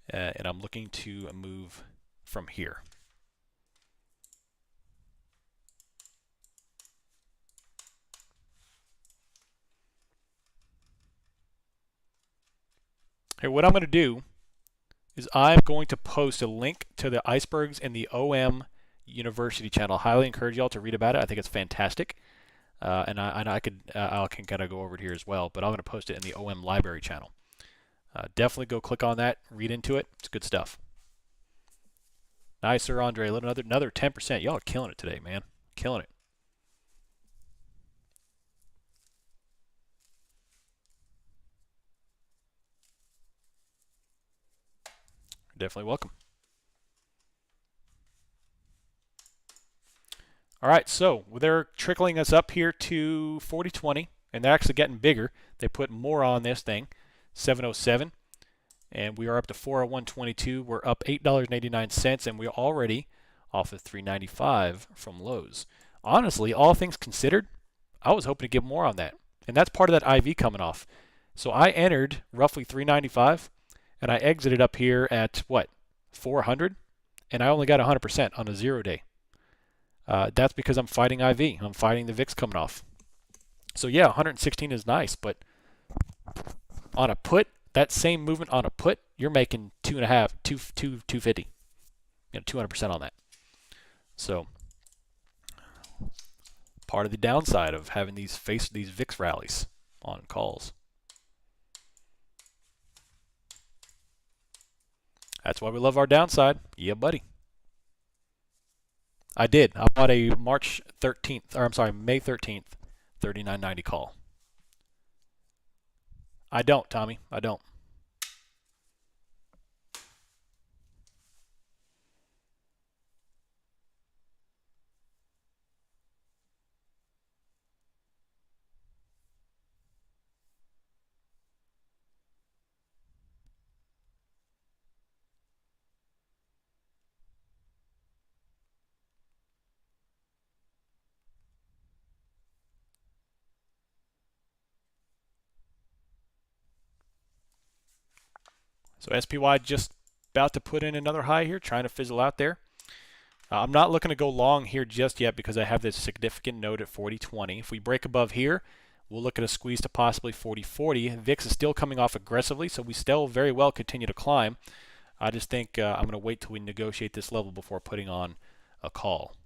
And I'm looking to move from here. Here, what I'm going to do is I'm going to post a link to the icebergs in the OM University channel. Highly encourage y'all to read about it. I think it's fantastic. And I can kind of go over it here as well, but I'm going to post it in the OM library channel. Definitely go click on that, read into it. It's good stuff. Nice, Sir Andre. Another 10%. Y'all are killing it today, man. Killing it. Definitely welcome. All right, so they're trickling us up here to 40.20, and they're actually getting bigger. They put more on this thing, 707, and we are up to 401.22. We're up $8.89, and we're already off of 395 from lows. Honestly, all things considered, I was hoping to get more on that, and that's part of that IV coming off. So I entered roughly 395, and I exited up here at, 400, and I only got 100% on a 0 day. That's because I'm fighting IV. I'm fighting the VIX coming off. So yeah, 116 is nice, but on a put, that same movement on a put, you're making 250. 200% on that. So part of the downside of having these VIX rallies on calls. That's why we love our downside. Yeah, buddy. I did. I bought a May 13th, 39.90 call. I don't, Tommy. I don't. So SPY just about to put in another high here, trying to fizzle out there. I'm not looking to go long here just yet because I have this significant node at 40.20. If we break above here, we'll look at a squeeze to possibly 40.40. VIX is still coming off aggressively, so we still very well continue to climb. I just think I'm going to wait till we negotiate this level before putting on a call.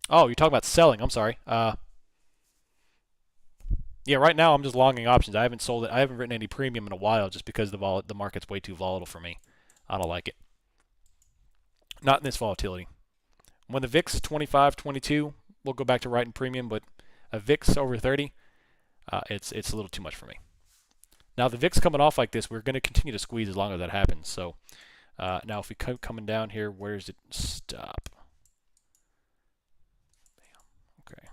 Oh, you're talking about selling. I'm sorry. Yeah, right now I'm just longing options. I haven't sold it. I haven't written any premium in a while just because the market's way too volatile for me. I don't like it. Not in this volatility. When the VIX is 25, 22, we'll go back to writing premium, but a VIX over 30, it's a little too much for me. Now the VIX coming off like this, we're going to continue to squeeze as long as that happens. So now if we come coming down here, where does it stop? Okay.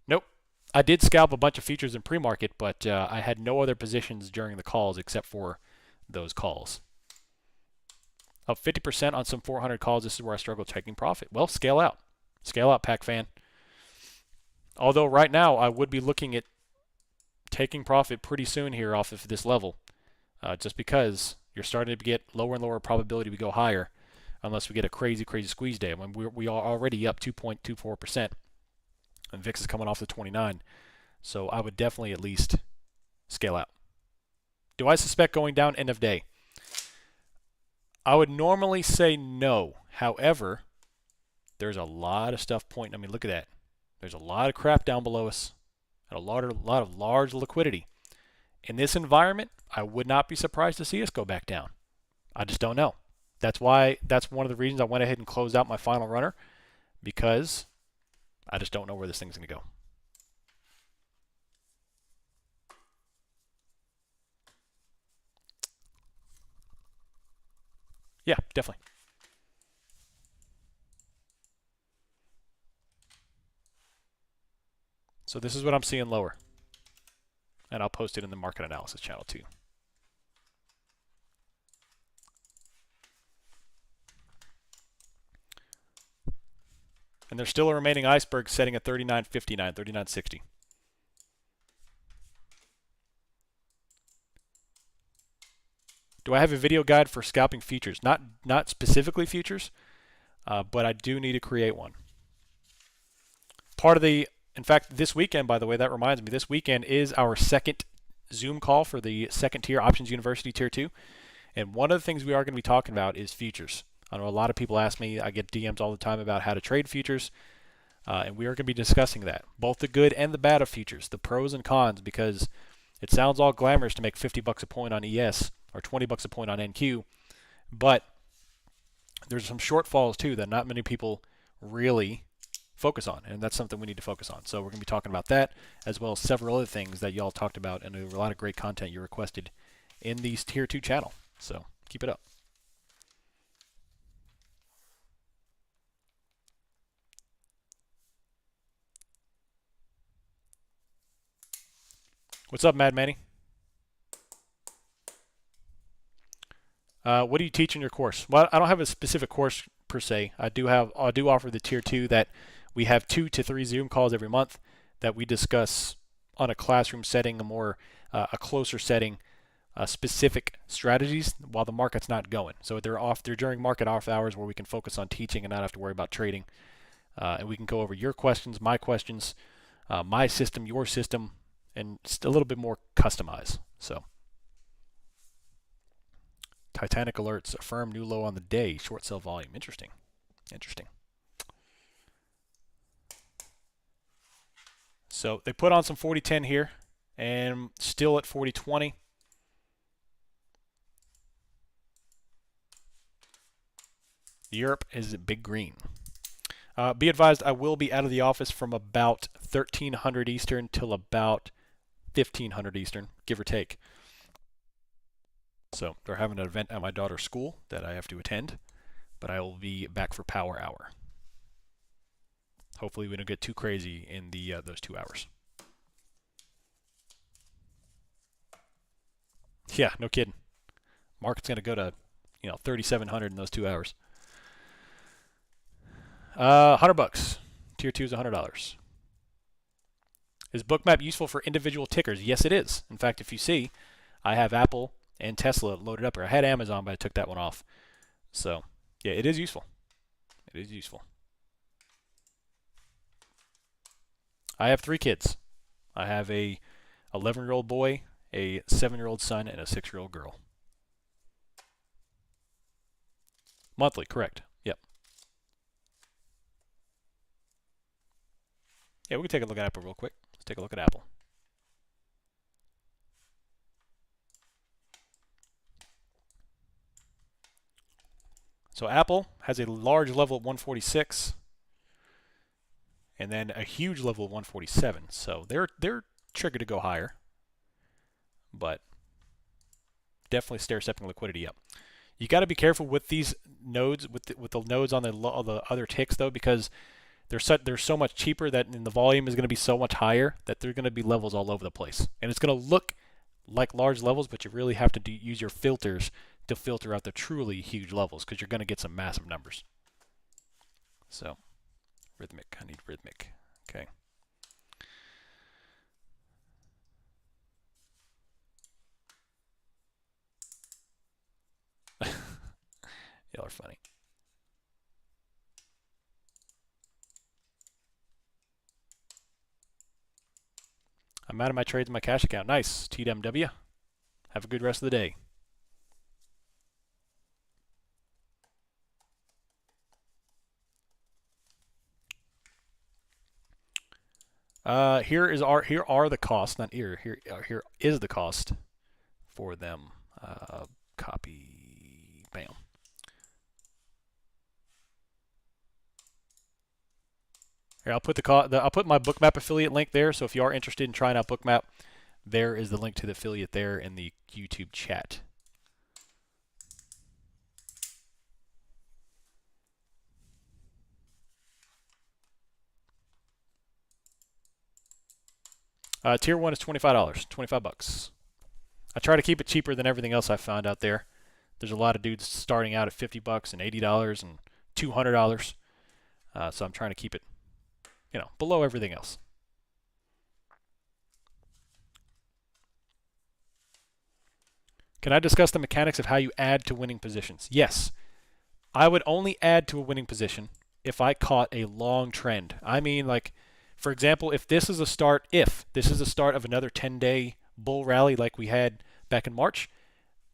Nope. I did scalp a bunch of futures in pre-market, but I had no other positions during the calls except for those calls. Up 50% on some 400 calls. This is where I struggle taking profit. Well, scale out. Scale out, Pac fan. Although right now I would be looking at taking profit pretty soon here off of this level, just because you're starting to get lower and lower probability we go higher unless we get a crazy, crazy squeeze day. I mean, we are already up 2.24%, and VIX is coming off the 29. So I would definitely at least scale out. Do I suspect going down end of day? I would normally say no. However, there's a lot of stuff pointing. I mean, look at that. There's a lot of crap down below us and a lot of large liquidity. In this environment, I would not be surprised to see us go back down. I just don't know. That's one of the reasons I went ahead and closed out my final runner, because I just don't know where this thing's going to go. Yeah, definitely. So this is what I'm seeing lower. And I'll post it in the market analysis channel too. And there's still a remaining iceberg setting at 39.59, 39.60. Do I have a video guide for scalping futures? Not specifically futures, but I do need to create one. In fact, this weekend, by the way, that reminds me, this weekend is our second Zoom call for the second tier, Options University Tier 2. And one of the things we are going to be talking about is futures. I know a lot of people ask me, I get DMs all the time about how to trade futures. And we are going to be discussing that, both the good and the bad of futures, the pros and cons, because it sounds all glamorous to make 50 bucks a point on ES or 20 bucks a point on NQ. But there's some shortfalls too that not many people really focus on, and that's something we need to focus on. So we're going to be talking about that, as well as several other things that y'all talked about, and there were a lot of great content you requested in these Tier 2 channel. So keep it up. What's up, Mad Manny? What do you teach in your course? Well, I don't have a specific course per se. I do offer the Tier 2 that we have 2 to 3 Zoom calls every month that we discuss on a classroom setting, a closer setting, specific strategies while the market's not going. So they're during market off hours where we can focus on teaching and not have to worry about trading. And we can go over your questions, my questions, my system, your system, and just a little bit more customized. So Titanic alerts, a firm new low on the day, short sell volume. Interesting. So they put on some 40.10 here and still at 40.20. Europe is big green. Be advised, I will be out of the office from about 1300 Eastern till about 1500 Eastern, give or take. So they're having an event at my daughter's school that I have to attend, but I will be back for power hour. Hopefully we don't get too crazy in those 2 hours. Yeah, no kidding. Market's going to go to 3,700 in those 2 hours. $100. Tier 2 is $100. Is Bookmap useful for individual tickers? Yes, it is. In fact, if you see, I have Apple and Tesla loaded up here. I had Amazon, but I took that one off. So, yeah, it is useful. It is useful. I have 3 kids. I have a 11-year-old boy, a 7-year-old son, and a 6-year-old girl. Monthly, correct. Yep. Yeah, we can take a look at Apple real quick. Let's take a look at Apple. So Apple has a large level at 146, and then a huge level at 147. So they're triggered to go higher, but definitely stair-stepping liquidity up. You got to be careful with these nodes, with the nodes on the other ticks though, because they're so much cheaper that the volume is going to be so much higher that they're going to be levels all over the place, and it's going to look like large levels, but you really have to use your filters to filter out the truly huge levels, because you're going to get some massive numbers. So, rhythmic. I need rhythmic. Okay. Y'all are funny. I'm out of my trades in my cash account. Nice. TWW. Have a good rest of the day. Here are the costs, not here. Here is the cost for them. Copy. Bam. Here, I'll put I'll put my Bookmap affiliate link there. So if you are interested in trying out Bookmap, there is the link to the affiliate there in the YouTube chat. Tier 1 is $25, $25. I try to keep it cheaper than everything else I found out there. There's a lot of dudes starting out at $50 and $80 and $200. So I'm trying to keep it, below everything else. Can I discuss the mechanics of how you add to winning positions? Yes. I would only add to a winning position if I caught a long trend. I mean, like, for example, if this is a start of another 10-day bull rally like we had back in March,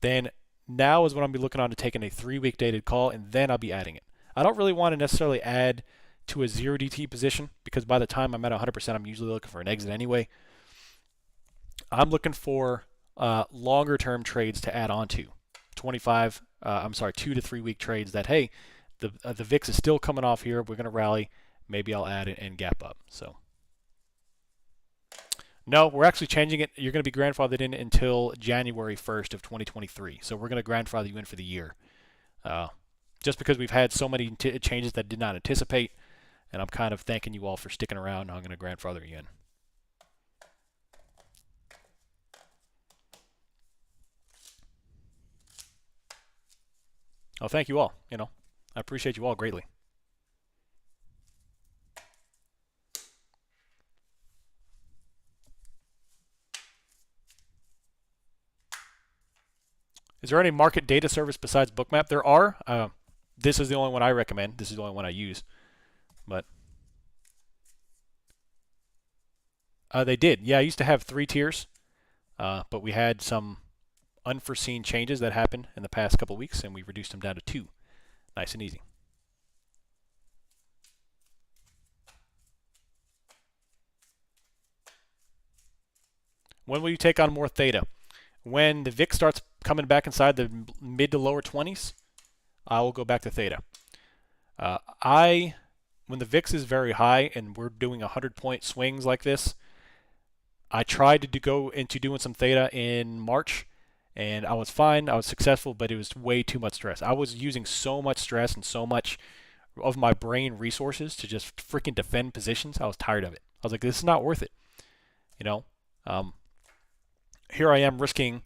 then now is when I'll be looking on to taking a 3-week dated call, and then I'll be adding it. I don't really want to necessarily add to a 0 DT position, because by the time I'm at 100%, I'm usually looking for an exit anyway. I'm looking for longer term trades to add on to. 2 to 3 week trades that, hey, the VIX is still coming off here. We're going to rally. Maybe I'll add it and gap up. So, no, we're actually changing it. You're going to be grandfathered in until January 1st of 2023. So we're going to grandfather you in for the year. Just because we've had so many changes that I did not anticipate, and I'm kind of thanking you all for sticking around. I'm going to grandfather you in. Oh, thank you all. I appreciate you all greatly. Is there any market data service besides Bookmap? There are. This is the only one I recommend. This is the only one I use. But they did. Yeah, I used to have 3 tiers, but we had some unforeseen changes that happened in the past couple of weeks, and we reduced them down to 2. Nice and easy. When will you take on more theta? When the VIX starts coming back inside the mid to lower 20s, I will go back to theta. When the VIX is very high and we're doing 100-point swings like this, I tried to go into doing some theta in March, and I was fine. I was successful, but it was way too much stress. I was using so much stress and so much of my brain resources to just freaking defend positions. I was tired of it. I was like, this is not worth it. Here I am risking,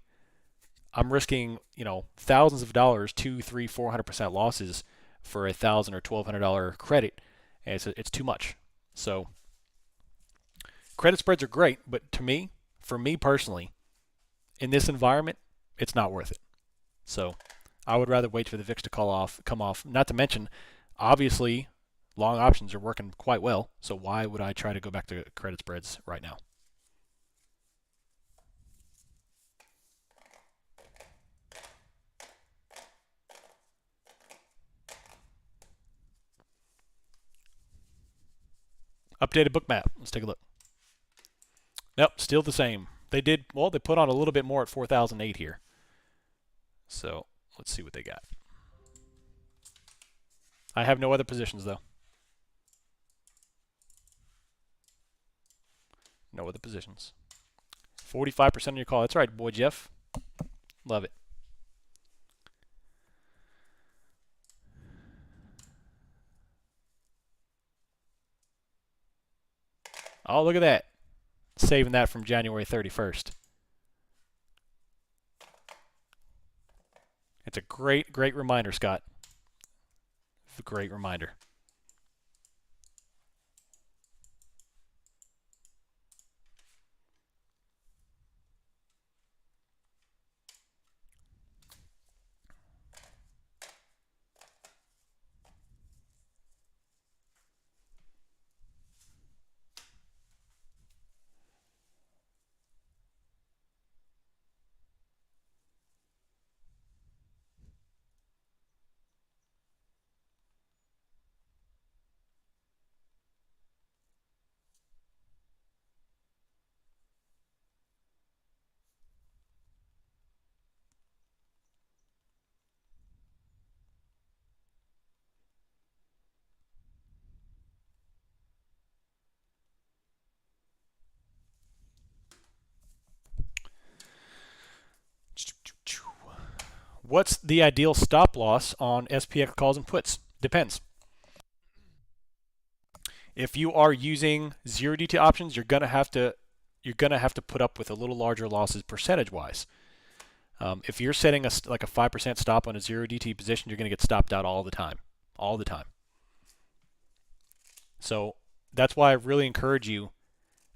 thousands of dollars, 200, 300, 400% losses for $1,000 or $1,200 credit, And it's too much. So credit spreads are great, but for me personally, in this environment, it's not worth it. So I would rather wait for the VIX to come off. Not to mention, obviously, long options are working quite well. So why would I try to go back to credit spreads right now? Updated Bookmap. Let's take a look. Nope, still the same. They put on a little bit more at 4,008 here. So let's see what they got. I have no other positions, though. No other positions. 45% on your call. That's right, boy, Jeff. Love it. Oh, look at that. Saving that from January 31st. It's a great, great reminder, Scott. It's a great reminder. What's the ideal stop loss on SPX calls and puts? Depends. If you are using 0DT options, you're gonna have to put up with a little larger losses percentage-wise. If you're setting like a 5% stop on a 0DT position, you're gonna get stopped out all the time, So that's why I really encourage you.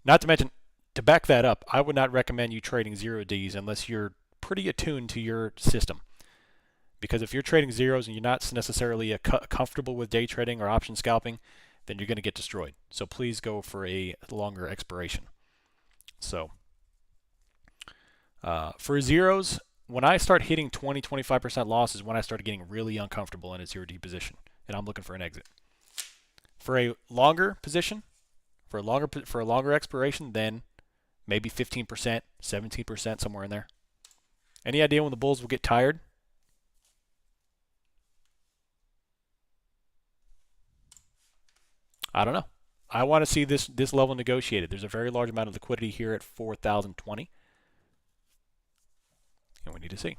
Not to mention, to back that up, I would not recommend you trading 0Ds unless you're pretty attuned to your system. Because if you're trading zeros and you're not necessarily comfortable with day trading or option scalping, then you're going to get destroyed. So please go for a longer expiration. So for zeros, when I start hitting 20-25% losses, when I start getting really uncomfortable in a 0D position, and I'm looking for an exit. For a longer position, for a longer expiration, then maybe 15%, 17%, somewhere in there. Any idea when the bulls will get tired? I don't know. I want to see this level negotiated. There's a very large amount of liquidity here at 4,020. And we need to see.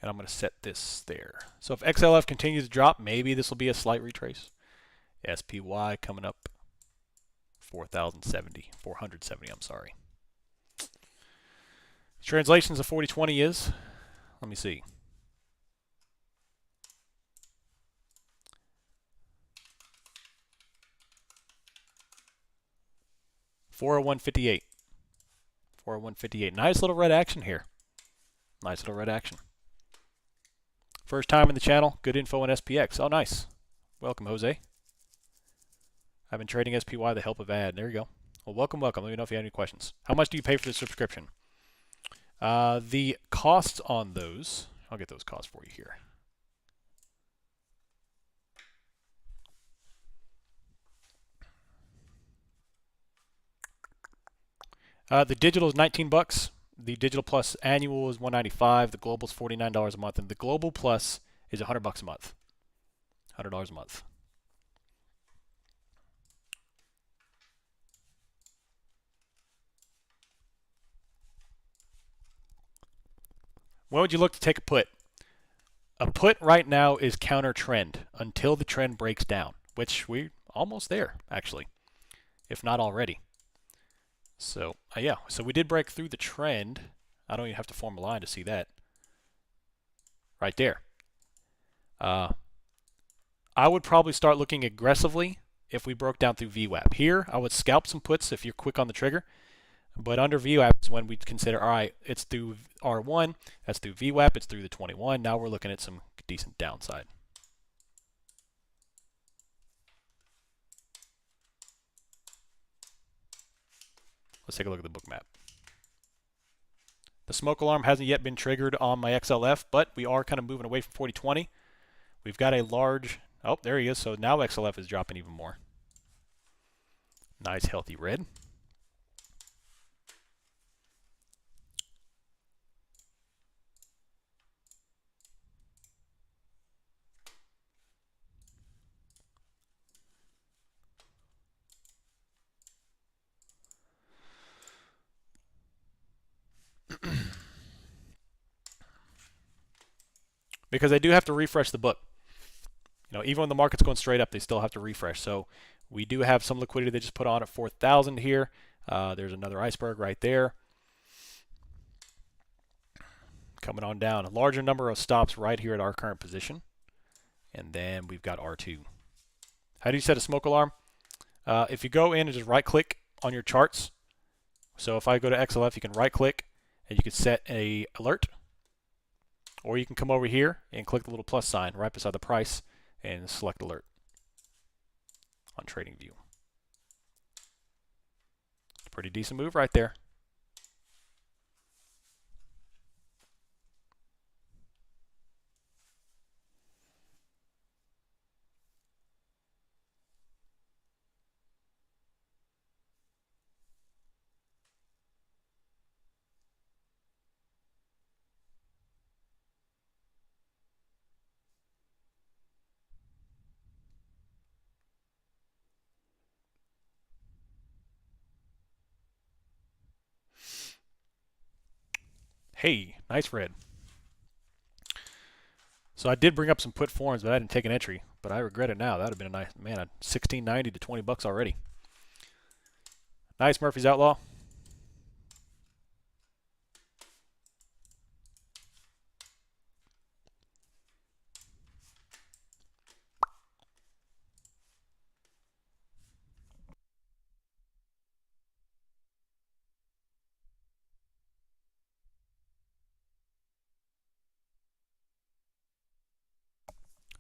And I'm going to set this there. So if XLF continues to drop, maybe this will be a slight retrace. SPY coming up 470, I'm sorry. Translations of 4020 is, let me see. $401.58. $401.58. Nice little red action here. Nice little red action. First time in the channel, good info on SPX. Oh, nice. Welcome, Jose. I've been trading SPY with the help of ad. There you go. Well, welcome. Let me know if you have any questions. How much do you pay for the subscription? The costs on those, I'll get those costs for you here. The digital is $19. The digital plus annual is $195. The global is $49 a month, and the global plus is $100 a month. $100 a month. when would you look to take a put? A put right now is counter trend until the trend breaks down, which we're almost there, actually, if not already. So, yeah, so we did break through the trend. I don't even have to form a line to see that. Right there. I would probably start looking aggressively if we broke down through VWAP. Here, I would scalp some puts if you're quick on the trigger. But under VWAP is when we consider, all right, it's through R1, that's through VWAP, it's through the 21. Now we're looking at some decent downside. Let's take a look at the book map. The smoke alarm hasn't yet been triggered on my XLF, but we are kind of moving away from 4020. We've got a large, oh, there he is. So now XLF is dropping even more. Nice, healthy red. Because I do have to refresh the book. You know, even when the market's going straight up, they still have to refresh. So we do have some liquidity they just put on at 4,000 here. There's another iceberg right there. Coming on down. A larger number of stops right here at our current position. And then we've got R2. How do you set a smoke alarm? If you go in and just right-click on your charts. So if I go to XLF, you can right-click and you can set a alert. Or you can come over here and click the little plus sign right beside the price and select alert on TradingView. It's a pretty decent move right there. Hey, nice red. So I did bring up some put forms, but I didn't take an entry. But I regret it now. That would have been a nice, man, a $16.90 to $20 already. Nice Murphy's Outlaw.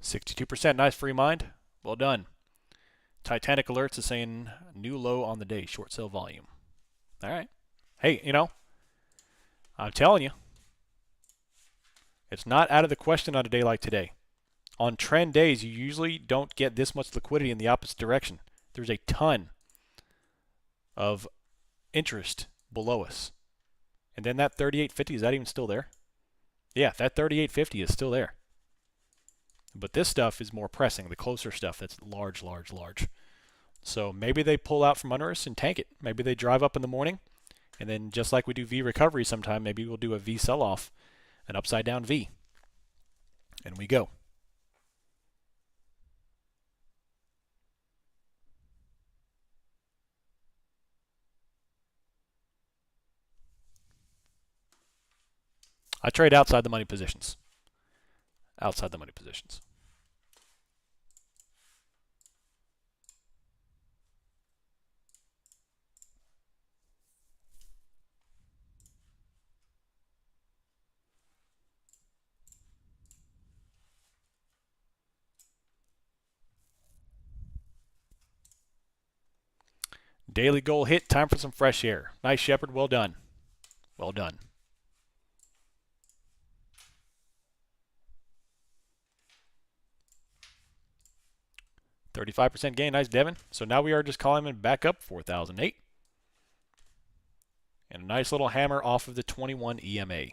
$62%. Nice free mind. Well done. Titanic Alerts is saying new low on the day. Short sale volume. All right. Hey, you know, I'm telling you, it's not out of the question on a day like today. On trend days, you usually don't get this much liquidity in the opposite direction. There's a ton of interest below us. And then that 38.50, is that even still there? Yeah, that 38.50 is still there. But this stuff is more pressing, the closer stuff that's large, large, large. So maybe they pull out from under us and tank it. Maybe they drive up in the morning, and then just like we do V recovery sometime, maybe we'll do a V sell-off, an upside-down V. And we go. I trade outside the money positions. Outside the money positions. Daily goal hit. Time for some fresh air. Nice, Shepard. Well done. Well done. $35% gain. Nice, Devin. So now we are just calling him back up 4,008. And a nice little hammer off of the 21 EMA.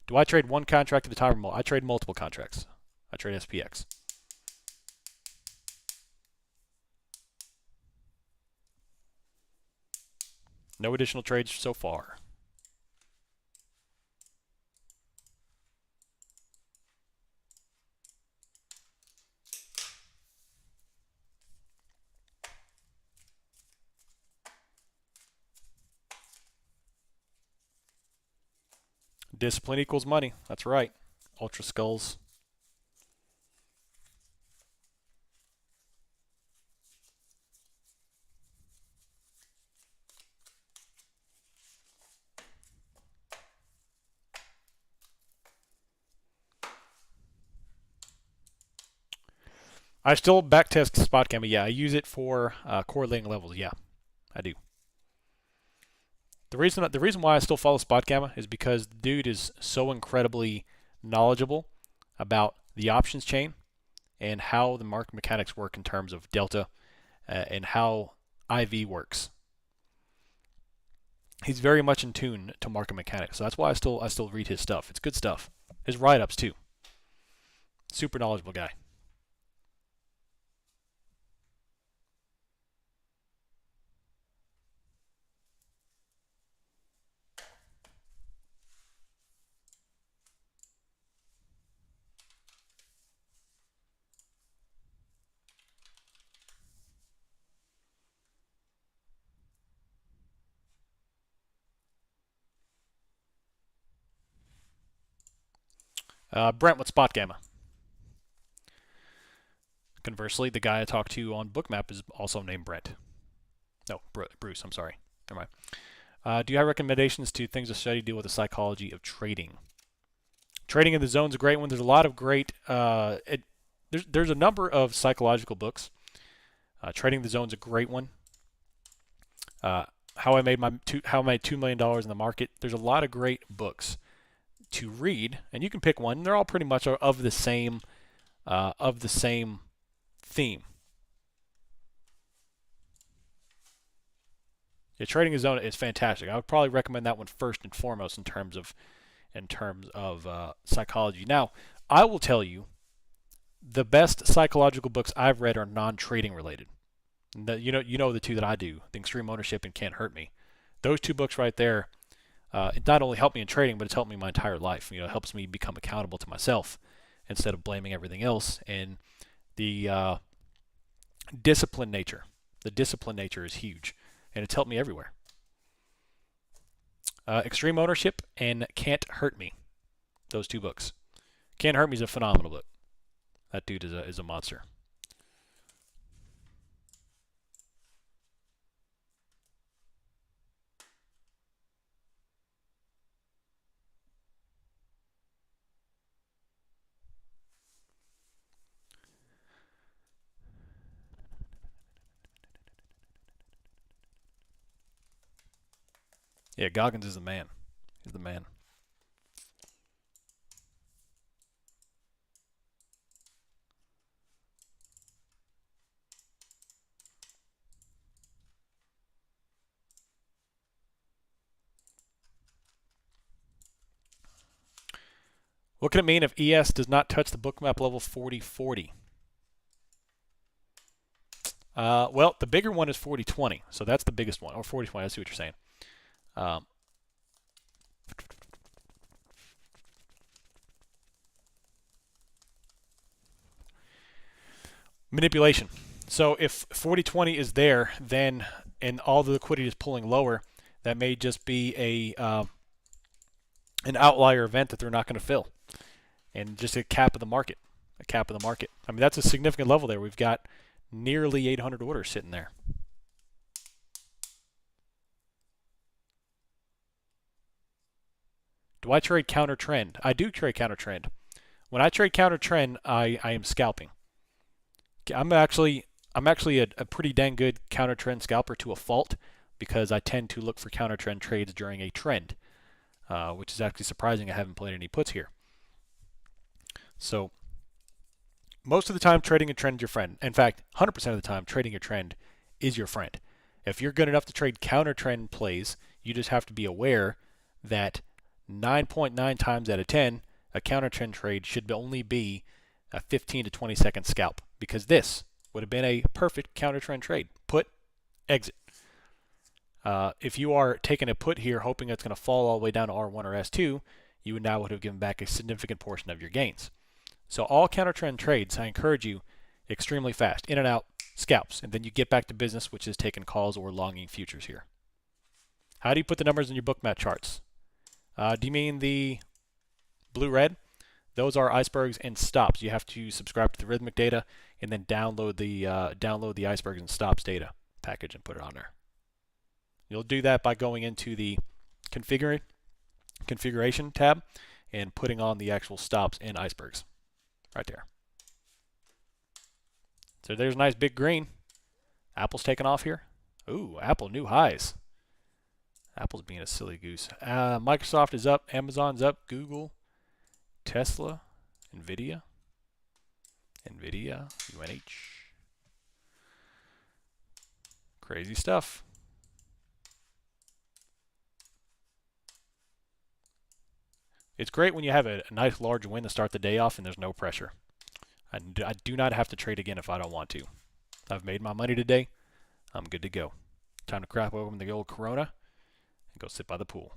Do I trade one contract at a time? I trade multiple contracts. I trade SPX. No additional trades so far. Discipline equals money. That's right. Ultra skulls. I still backtest spot gamma. Yeah, I use it for correlating levels. Yeah, I do. The reason why I still follow spot gamma is because the dude is so incredibly knowledgeable about the options chain and how the market mechanics work in terms of delta and how IV works. He's very much in tune to market mechanics, so that's why I still read his stuff. It's good stuff. His write-ups too. Super knowledgeable guy. Brent with spot gamma. Conversely, the guy I talked to on Bookmap is also named Brent. No, Bruce. I'm sorry. Never mind. Do you have recommendations to things to study deal with the psychology of trading? Trading in the Zone is a great one. There's a lot of great. There's a number of psychological books. Trading the Zone is a great one. How I made $2 million in the market. There's a lot of great books to read, and you can pick one. They're all pretty much of the same theme. Yeah, Trading the Zone is fantastic. I would probably recommend that one first and foremost in terms of psychology. Now, I will tell you, the best psychological books I've read are non-trading related. You know the two that I do, The Extreme Ownership and Can't Hurt Me. Those two books right there, it not only helped me in trading, but it's helped me my entire life. It helps me become accountable to myself instead of blaming everything else. And the discipline nature is huge, and it's helped me everywhere. Extreme Ownership and Can't Hurt Me. Those two books. Can't Hurt Me is a phenomenal book. That dude is a monster. Yeah, Goggins is the man. He's the man. What can it mean if ES does not touch the Bookmap level 4040? Well, the bigger one is 4020, so that's the biggest one, or 4020. I see what you're saying. Manipulation. So if 4020 is there, then and all the liquidity is pulling lower, that may just be an outlier event that they're not going to fill, and just a cap of the market. A cap of the market. I mean, that's a significant level there. We've got nearly 800 orders sitting there. Do I trade counter trend? I do trade counter trend. When I trade counter trend, I am scalping. I'm actually a pretty dang good counter trend scalper to a fault, because I tend to look for counter trend trades during a trend, which is actually surprising. I haven't played any puts here. So most of the time, trading a trend is your friend. In fact, 100% of the time, trading a trend is your friend. If you're good enough to trade counter trend plays, you just have to be aware that 9.9 times out of 10, a counter trend trade should only be a 15 to 20 second scalp, because this would have been a perfect counter trend trade. Put, exit. If you are taking a put here hoping it's going to fall all the way down to R1 or S2, you would now have given back a significant portion of your gains. So all counter trend trades, I encourage you, extremely fast, in and out, scalps, and then you get back to business, which is taking calls or longing futures here. How do you put the numbers in your Bookmap charts? Do you mean the blue-red, those are icebergs and stops. You have to subscribe to the Rhythmic data and then download the icebergs and stops data package and put it on there. You'll do that by going into the configuration tab and putting on the actual stops and icebergs right there. So there's a nice big green. Apple's taking off here. Ooh, Apple new highs. Apple's being a silly goose. Microsoft is up. Amazon's up. Google, Tesla, NVIDIA, UNH. Crazy stuff. It's great when you have a nice large win to start the day off and there's no pressure. I do not have to trade again if I don't want to. I've made my money today. I'm good to go. Time to crack open the old Corona and go sit by the pool.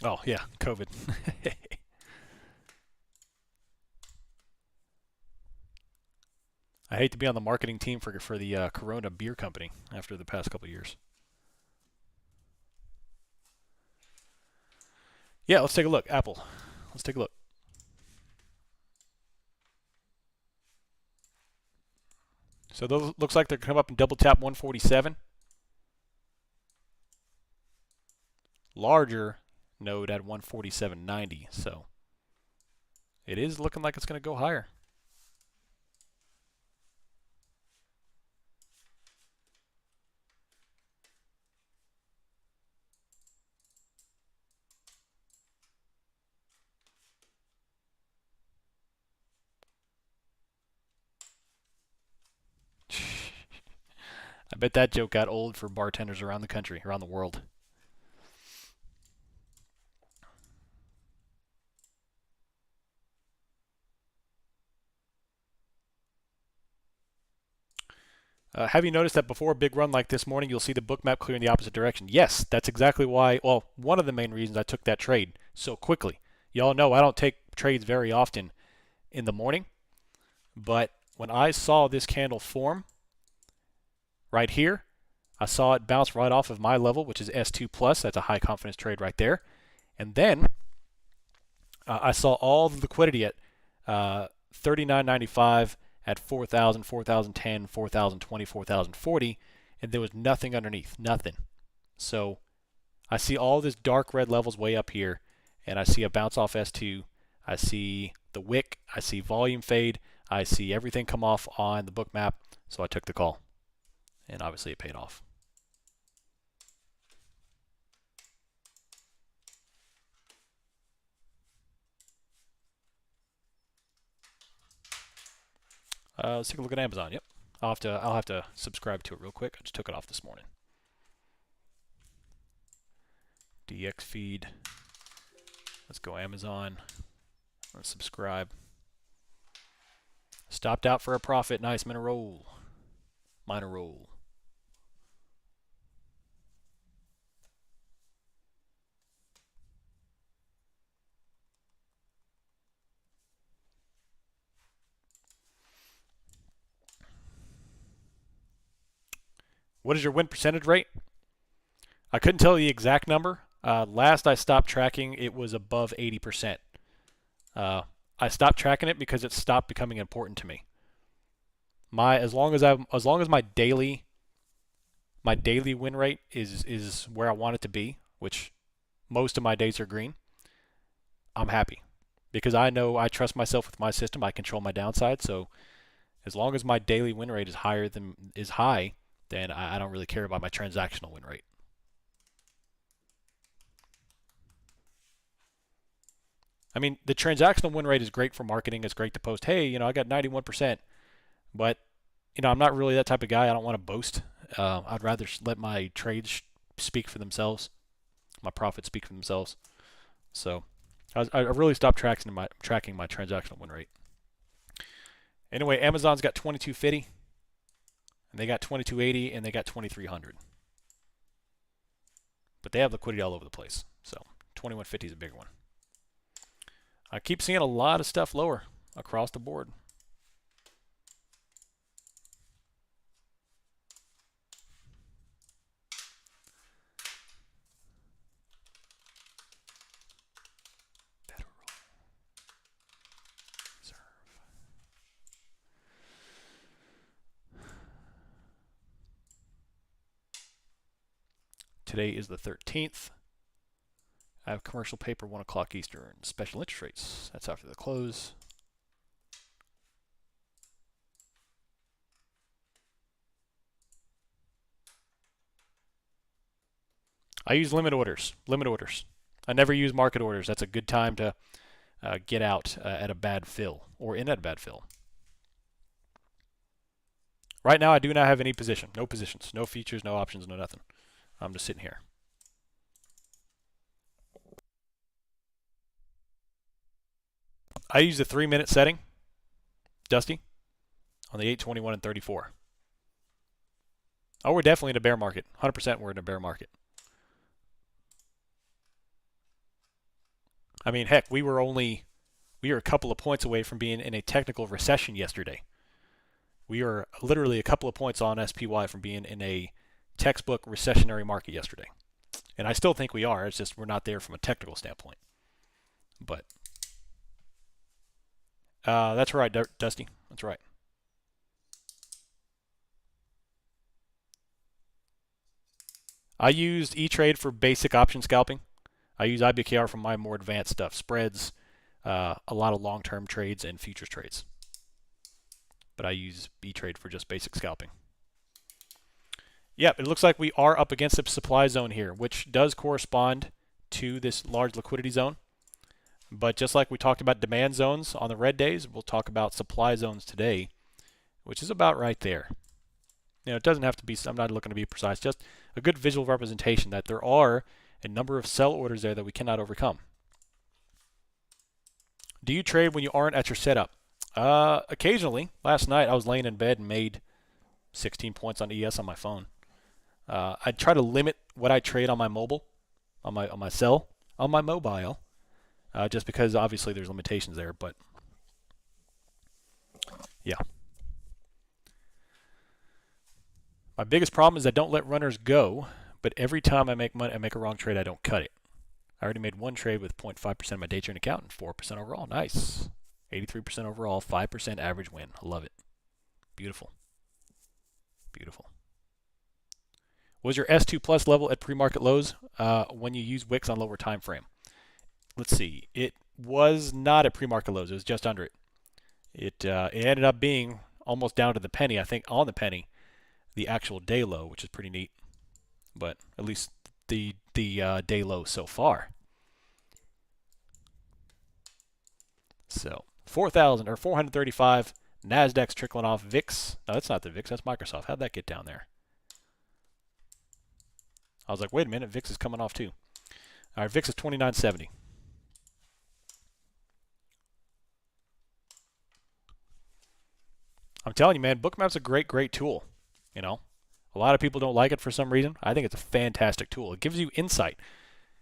Oh, yeah, COVID. I hate to be on the marketing team for the Corona beer company after the past couple of years. Yeah, let's take a look. Apple. Let's take a look. So those looks like they're come up and double tap 147. Larger node at 147.90. So it is looking like it's going to go higher. I bet that joke got old for bartenders around the country, around the world. Have you noticed that before a big run like this morning, you'll see the Bookmap clear in the opposite direction? Yes, that's exactly why, well, one of the main reasons I took that trade so quickly. Y'all know I don't take trades very often in the morning, but when I saw this candle form right here, I saw it bounce right off of my level, which is S2+. That's a high confidence trade right there. And then I saw all the liquidity at 39.95, at 4,000, 4,010, 4,020, 4,040, and there was nothing underneath, nothing. So I see all this dark red levels way up here, and I see a bounce off S2. I see the wick. I see volume fade. I see everything come off on the Bookmap, so I took the call, and obviously it paid off. Let's take a look at Amazon. Yep, I'll have to subscribe to it real quick. I just took it off this morning. DX feed. Let's go Amazon. Let's subscribe. Stopped out for a profit. Nice minor roll. Minor roll. What is your win percentage rate? I couldn't tell you the exact number. Last I stopped tracking, it was above 80%. I stopped tracking it because it stopped becoming important to me. As long as my daily win rate is where I want it to be, which most of my days are green, I'm happy because I know I trust myself with my system. I control my downside, so as long as my daily win rate is high, then I don't really care about my transactional win rate. I mean, the transactional win rate is great for marketing. It's great to post, hey, I got 91%. But, I'm not really that type of guy. I don't want to boast. I'd rather let my trades speak for themselves, my profits speak for themselves. So I really stopped tracking my transactional win rate. Anyway, Amazon's got 2250. And they got 2280 and they got 2300. But they have liquidity all over the place. So 2150 is a bigger one. I keep seeing a lot of stuff lower across the board. Today is the 13th. I have commercial paper, 1 o'clock Eastern. Special interest rates. That's after the close. I use limit orders. I never use market orders. That's a good time to get out at a bad fill or in at a bad fill. Right now, I do not have any position. No positions. No futures, no options, no nothing. I'm just sitting here. I use the 3-minute setting, Dusty, on the 8:21 and 34. Oh, we're definitely in a bear market. 100% we're in a bear market. I mean, heck, we were a couple of points away from being in a technical recession yesterday. We are literally a couple of points on SPY from being in a textbook recessionary market yesterday. And I still think we are. It's just we're not there from a technical standpoint. But that's right, Dusty. That's right. I used E-Trade for basic option scalping. I use IBKR for my more advanced stuff, spreads, a lot of long-term trades, and futures trades. But I use E-Trade for just basic scalping. Yep, it looks like we are up against a supply zone here, which does correspond to this large liquidity zone. But just like we talked about demand zones on the red days, we'll talk about supply zones today, which is about right there. You know, it doesn't have to be, I'm not looking to be precise, just a good visual representation that there are a number of sell orders there that we cannot overcome. Do you trade when you aren't at your setup? Occasionally. Last night I was laying in bed and made 16 points on ES on my phone. I try to limit what I trade on my mobile, on my cell, on my mobile, just because obviously there's limitations there. But yeah, my biggest problem is I don't let runners go. But every time I make money, I make a wrong trade, I don't cut it. I already made one trade with 0.5% of my day trade account and 4% overall. Nice. 83% overall, 5% average win. I love it. Beautiful. Beautiful. Was your S2 plus level at pre-market lows when you use Wix on lower time frame? Let's see. It was not at pre-market lows. It was just under it. It ended up being almost down to the penny. I think on the penny, the actual day low, which is pretty neat. But at least the day low so far. So 4,000 or 435. Nasdaq's trickling off. VIX. No, that's not the VIX. That's Microsoft. How'd that get down there? I was like, wait a minute. VIX is coming off too. All right, VIX is 2970. I'm telling you, man, Bookmap's a great tool. You know. A lot of people don't like it for some reason. I think it's a fantastic tool. It gives you insight.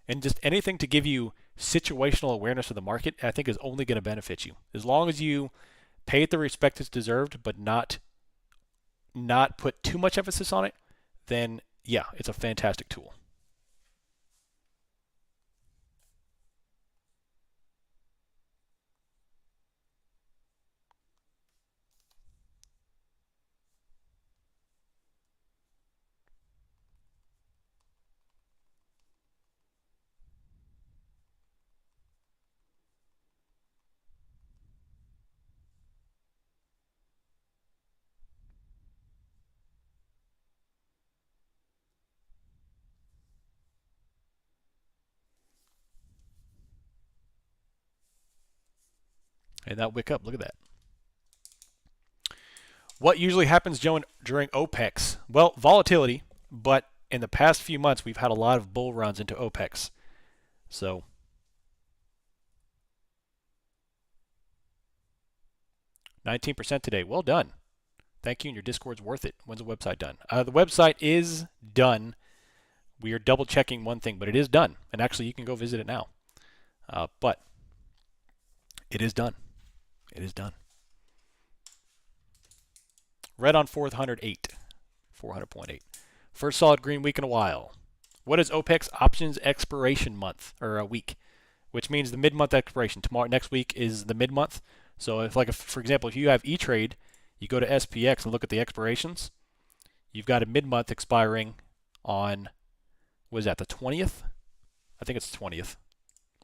And just anything to give you situational awareness of the market, I think is only going to benefit you. As long as you pay it the respect it's deserved, but not put too much emphasis on it, then yeah, it's a fantastic tool. And that wick up, look at that. What usually happens, Joe, during OPEX? Well, volatility, but in the past few months, we've had a lot of bull runs into OPEX. So 19% today. Well done. Thank you, and your Discord's worth it. When's the website done? The website is done. We are double checking one thing, but it is done. And actually, you can go visit it now. But it is done. It is done. Red on 408. 400.8. First solid green week in a while. What is OPEX options expiration month or a week? Which means the mid-month expiration. Next week is the mid-month. So if for example, if you have E-Trade, you go to SPX and look at the expirations. You've got a mid-month expiring on Was that the 20th? I think it's the 20th.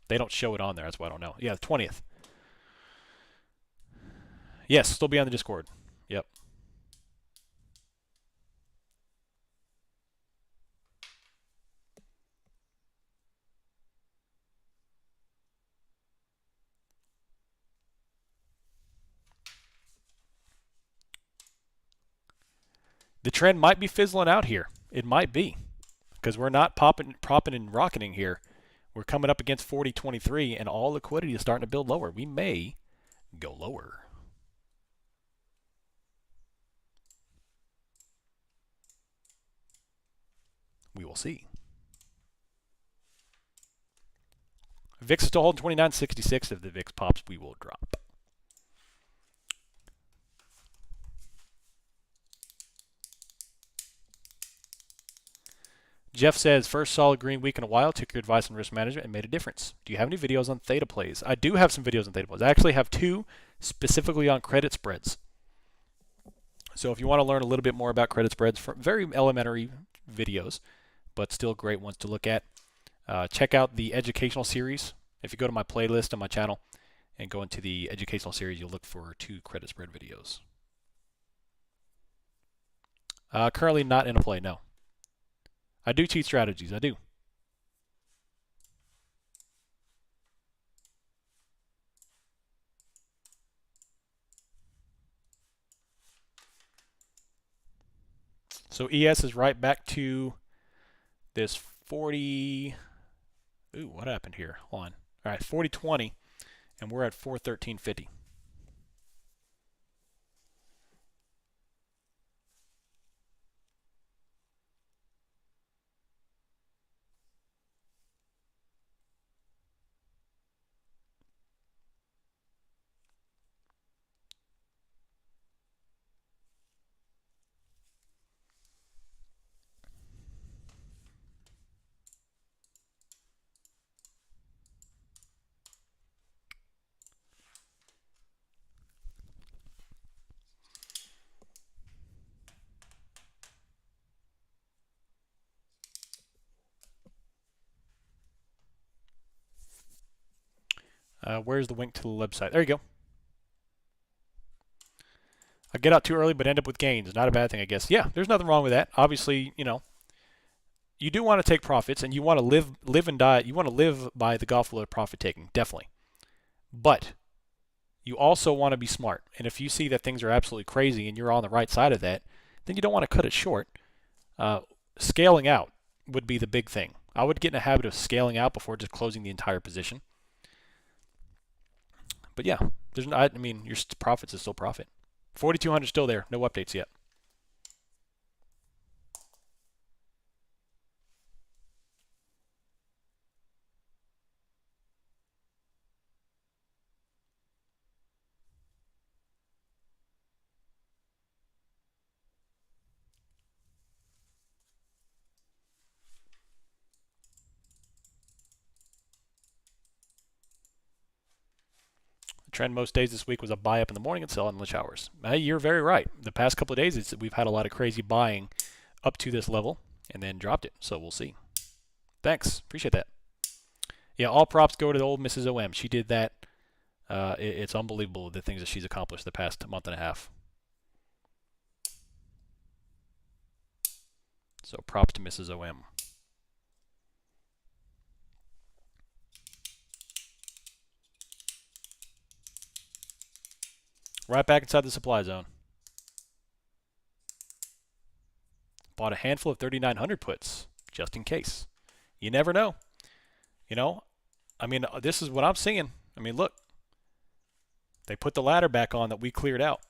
They don't show it on there. That's why I don't know. Yeah, the 20th. Yes, still be on the Discord. Yep. The trend might be fizzling out here. It might be, because we're not propping and rocketing here. We're coming up against 40.23, and all liquidity is starting to build lower. We may go lower. We will see. VIX is still holding 29.66. If the VIX pops, we will drop. Jeff says, first solid green week in a while, took your advice on risk management and made a difference. Do you have any videos on theta plays? I do have some videos on theta plays. I actually have two specifically on credit spreads. So if you want to learn a little bit more about credit spreads, from very elementary videos, but still great ones to look at, check out the educational series. If you go to my playlist on my channel and go into the educational series, you'll look for two credit spread videos. Currently not in a play, no. I do teach strategies, I do. So ES is right back to this 40. Ooh, what happened here? Hold on. All right, 40.20, and we're at 413.50. Where's the link to the website? There you go. I get out too early but end up with gains. Not a bad thing, I guess. Yeah, there's nothing wrong with that. Obviously, you know, you do want to take profits and you want to live and die. You want to live by the golf rule of profit taking, definitely. But you also want to be smart. And if you see that things are absolutely crazy and you're on the right side of that, then you don't want to cut it short. Scaling out would be the big thing. I would get in a habit of scaling out before just closing the entire position. But yeah, I mean, your profits is still profit. 4,200 still there. No updates yet. The trend most days this week was a buy up in the morning and sell in the showers. You're very right. The past couple of days, we've had a lot of crazy buying up to this level and then dropped it. So we'll see. Thanks. Appreciate that. Yeah, all props go to the old Mrs. OM. She did that. It's unbelievable the things that she's accomplished the past month and a half. So props to Mrs. OM. Right back inside the supply zone. Bought a handful of 3,900 puts, just in case. You never know. You know, I mean, this is what I'm seeing. I mean, look. They put the ladder back on that we cleared out.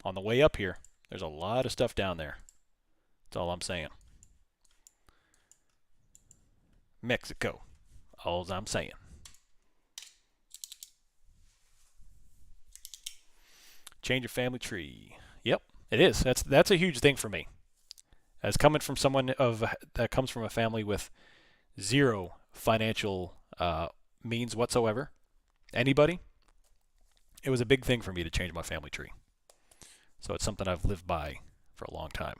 On the way up here, there's a lot of stuff down there. That's all I'm saying. Mexico. All I'm saying. Change your family tree. Yep, it is. That's a huge thing for me. As coming from someone that comes from a family with zero financial means whatsoever, anybody, it was a big thing for me to change my family tree. So it's something I've lived by for a long time.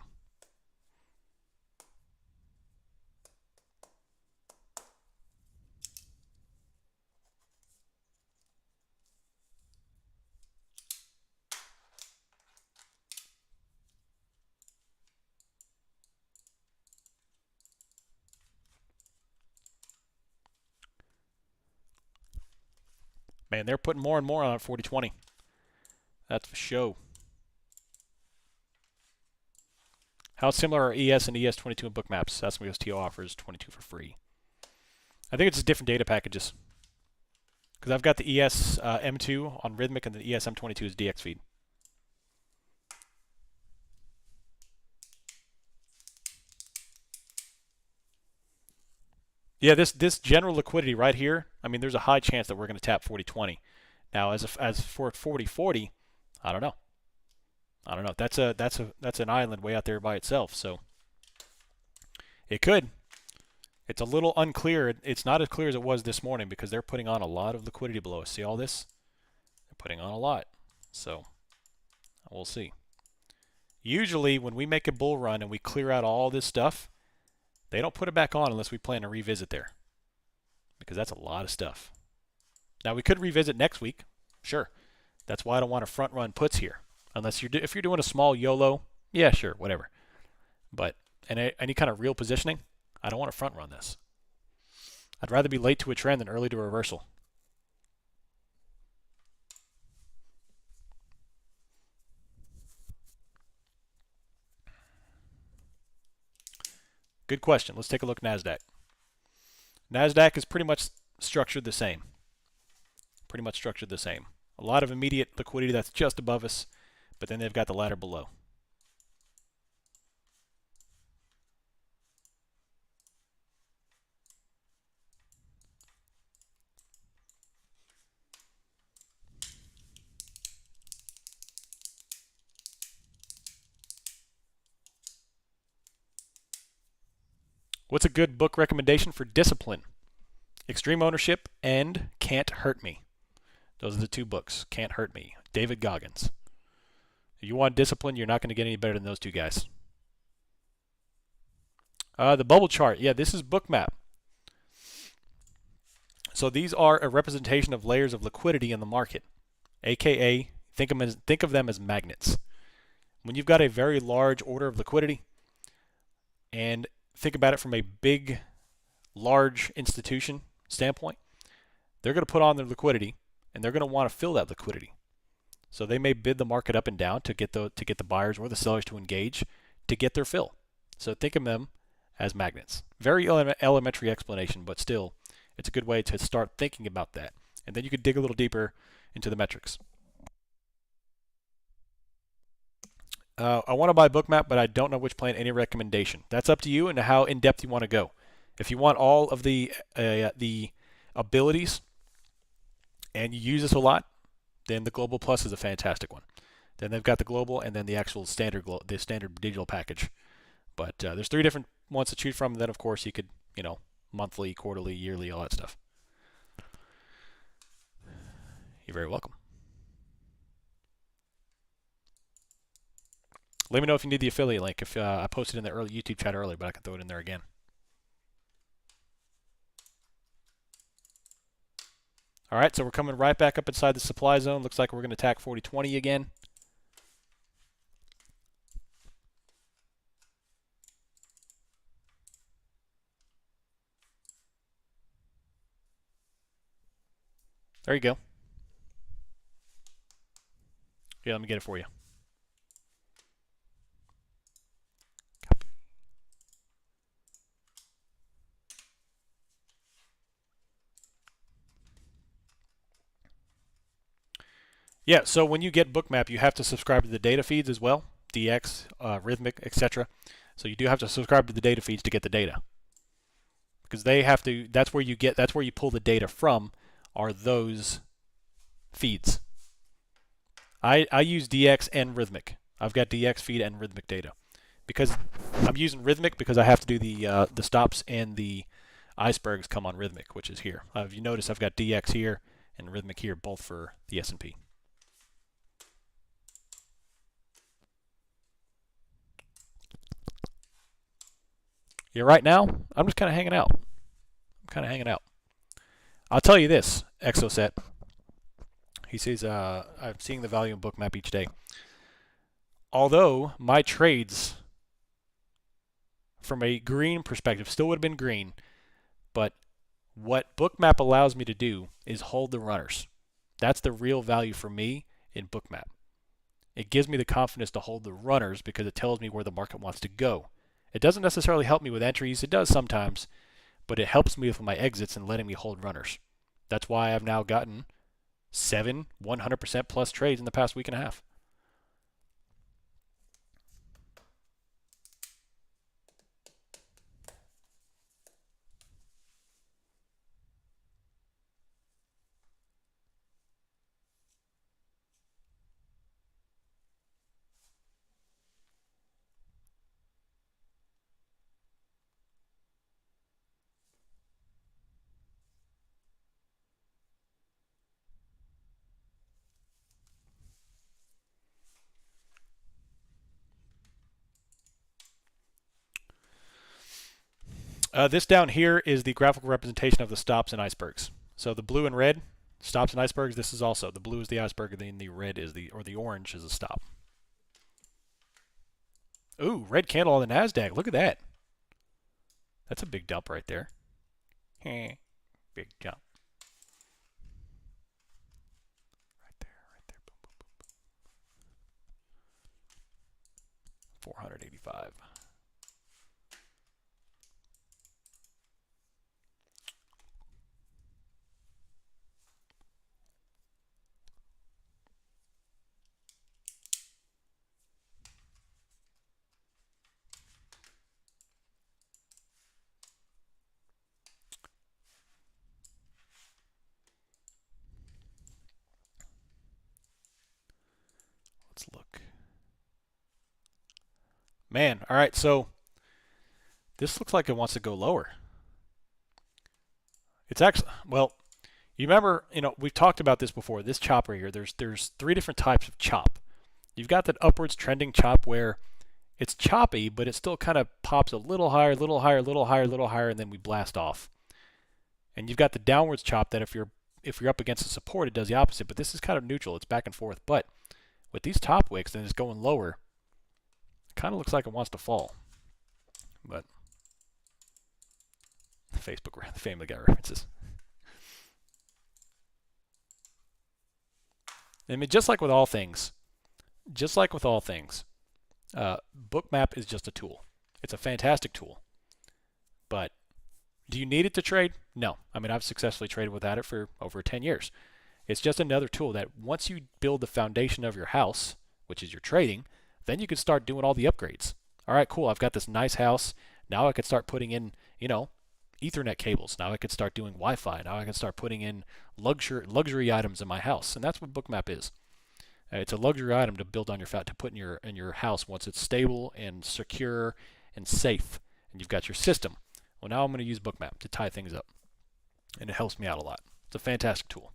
Man, they're putting more and more on 40-20. That's for sure. How similar are ES and ES22 and Bookmaps? That's because TO offers 22 for free. I think it's just different data packages. Because I've got the ES M2 on Rhythmic and the ES M22 is DX feed. Yeah, this general liquidity right here, I mean, there's a high chance that we're going to tap 40-20. Now, as for 40-40, I don't know. I don't know. That's an island way out there by itself. So it could. It's a little unclear. It's not as clear as it was this morning because they're putting on a lot of liquidity below us. See all this? They're putting on a lot. So we'll see. Usually when we make a bull run and we clear out all this stuff, they don't put it back on unless we plan to revisit there. Because that's a lot of stuff. Now we could revisit next week. Sure. That's why I don't want to front run puts here. Unless if you're doing a small YOLO, yeah, sure, whatever. But any kind of real positioning, I don't want to front run this. I'd rather be late to a trend than early to a reversal. Good question. Let's take a look at NASDAQ. NASDAQ is pretty much structured the same. Pretty much structured the same. A lot of immediate liquidity that's just above us, but then they've got the ladder below. What's a good book recommendation for discipline? Extreme Ownership and Can't Hurt Me. Those are the two books. Can't Hurt Me. David Goggins. If you want discipline, you're not going to get any better than those two guys. The bubble chart. Yeah, this is Bookmap. So these are a representation of layers of liquidity in the market, aka think of them as magnets. When you've got a very large order of liquidity, and think about it from a big, large institution standpoint, they're going to put on their liquidity, and they're going to want to fill that liquidity. So they may bid the market up and down to get the buyers or the sellers to engage to get their fill. So think of them as magnets. Very elementary explanation, but still, it's a good way to start thinking about that. And then you could dig a little deeper into the metrics. I want to buy Bookmap, but I don't know which plan. Any recommendation? That's up to you and how in depth you want to go. If you want all of the abilities and you use this a lot, then the Global Plus is a fantastic one. Then they've got the Global and then the actual standard digital package. But there's 3 different ones to choose from. And then of course you could, monthly, quarterly, yearly, all that stuff. You're very welcome. Let me know if you need the affiliate link. If I posted in the early YouTube chat earlier, but I can throw it in there again. All right, so we're coming right back up inside the supply zone. Looks like we're going to attack 40-20 again. There you go. Yeah, let me get it for you. Yeah, so when you get Bookmap, you have to subscribe to the data feeds as well, DX, Rhythmic, etc. So you do have to subscribe to the data feeds to get the data, because they have to. That's where you pull the data from. Are those feeds? I use DX and Rhythmic. I've got DX feed and Rhythmic data, because I'm using Rhythmic because I have to do the stops and the icebergs come on Rhythmic, which is here. If you notice, I've got DX here and Rhythmic here, both for the S&P. Yeah, right now, I'm just kind of hanging out. I'll tell you this, Exoset. He says, I'm seeing the value in Bookmap each day. Although my trades, from a green perspective, still would have been green, but what Bookmap allows me to do is hold the runners. That's the real value for me in Bookmap. It gives me the confidence to hold the runners because it tells me where the market wants to go. It doesn't necessarily help me with entries. It does sometimes, but it helps me with my exits and letting me hold runners. That's why I've now gotten 7 100% plus trades in the past week and a half. This down here is the graphical representation of the stops and icebergs. So the blue and red, stops and icebergs. This is also, the blue is the iceberg, and then the red is the orange is a stop. Ooh, red candle on the NASDAQ. Look at that. That's a big dump right there. Big jump. Right there, right there. Boom, boom, boom, boom. 485. Let's look. Man, all right, so this looks like it wants to go lower. It's actually, well, you remember, we've talked about this before. This chop right here, there's 3 different types of chop. You've got that upwards trending chop where it's choppy, but it still kind of pops a little higher, little higher, little higher, little higher, and then we blast off. And you've got the downwards chop that if you're up against the support, it does the opposite. But this is kind of neutral. It's back and forth. But with these top wicks, and it's going lower, it kind of looks like it wants to fall. But Facebook, the Family Guy references. I mean, just like with all things, Bookmap is just a tool. It's a fantastic tool. But do you need it to trade? No. I mean, I've successfully traded without it for over 10 years. It's just another tool that once you build the foundation of your house, which is your trading, then you can start doing all the upgrades. All right, cool. I've got this nice house. Now I could start putting in, Ethernet cables. Now I could start doing Wi-Fi. Now I can start putting in luxury items in my house, and that's what Bookmap is. It's a luxury item to build on to put in your house once it's stable and secure and safe, and you've got your system. Well, now I'm going to use Bookmap to tie things up, and it helps me out a lot. It's a fantastic tool.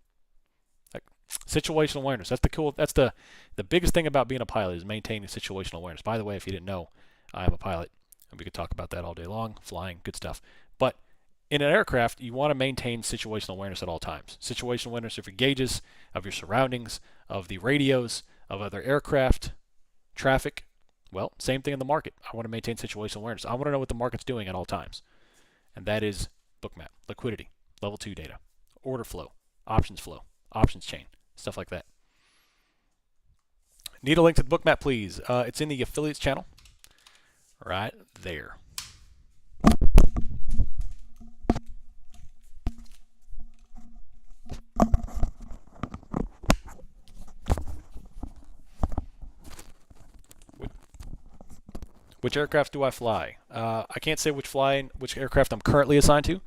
Like situational awareness. That's the biggest thing about being a pilot is maintaining situational awareness. By the way, if you didn't know, I'm a pilot, and we could talk about that all day long. Flying, good stuff. But in an aircraft, you want to maintain situational awareness at all times. Situational awareness of your gauges, of your surroundings, of the radios, of other aircraft, traffic. Well, same thing in the market. I want to maintain situational awareness. I want to know what the market's doing at all times. And that is Bookmap, liquidity, level 2 data, order flow, options chain, stuff like that. Need a link to the Bookmap, please. It's in the affiliates channel right there. Which aircraft do I fly? I can't say which aircraft I'm currently assigned to,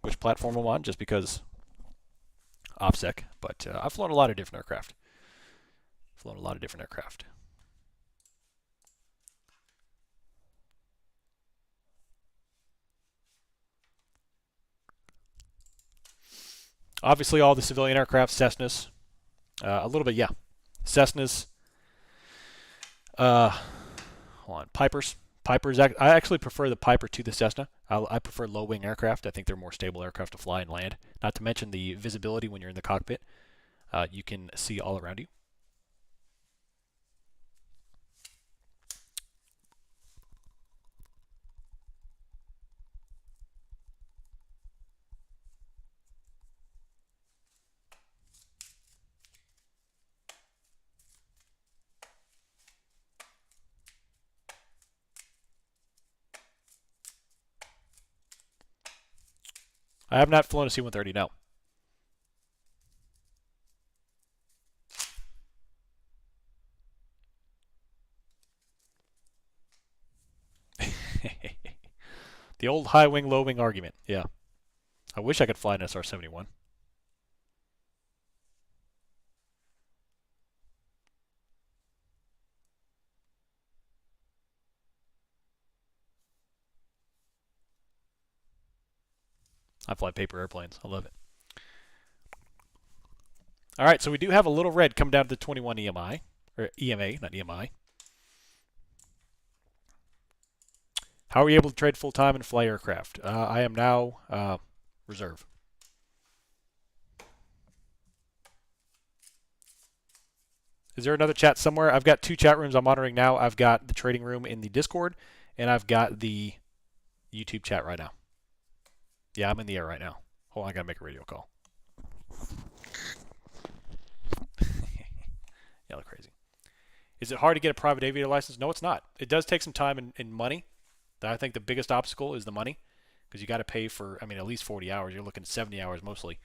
which platform I'm on, just because OPSEC. But I've flown a lot of different aircraft. Obviously, all the civilian aircraft, Cessnas, a little bit, yeah, Cessnas. Pipers. I actually prefer the Piper to the Cessna. I prefer low-wing aircraft. I think they're more stable aircraft to fly and land. Not to mention the visibility when you're in the cockpit. You can see all around you. I have not flown a C-130, no. The old high wing, low wing argument. Yeah. I wish I could fly an SR-71. I fly paper airplanes. I love it. All right, so we do have a little red come down to the 21 EMI, or EMA, not EMI. How are you able to trade full-time and fly aircraft? I am now reserve. Is there another chat somewhere? I've got 2 chat rooms I'm monitoring now. I've got the trading room in the Discord, and I've got the YouTube chat right now. Yeah, I'm in the air right now. Hold on, I gotta make a radio call. Yeah, look crazy. Is it hard to get a private aviator license? No, it's not. It does take some time and money. I think the biggest obstacle is the money, because you got to pay for, at least 40 hours. You're looking at 70 hours mostly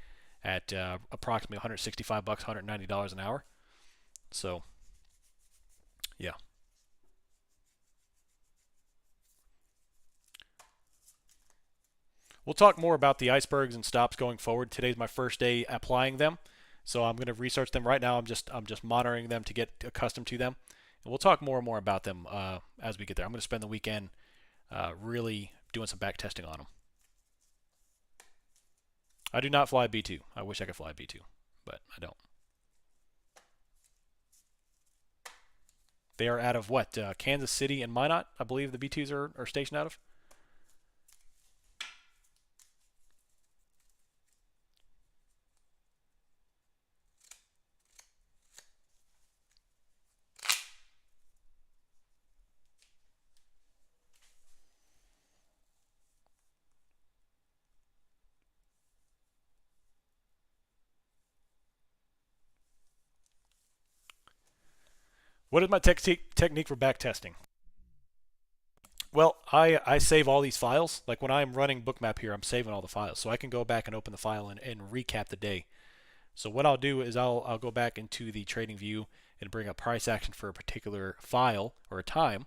at approximately $165, $190 an hour. So, yeah. We'll talk more about the icebergs and stops going forward. Today's my first day applying them, so I'm going to research them right now. I'm just monitoring them to get accustomed to them, and we'll talk more and more about them as we get there. I'm going to spend the weekend really doing some back testing on them. I do not fly B2. I wish I could fly B2, but I don't. They are out of what? Kansas City and Minot, I believe the B2s are stationed out of. What is my technique for back testing? Well, I save all these files. Like when I'm running Bookmap here, I'm saving all the files. So I can go back and open the file and recap the day. So what I'll do is I'll go back into the trading view and bring up price action for a particular file or a time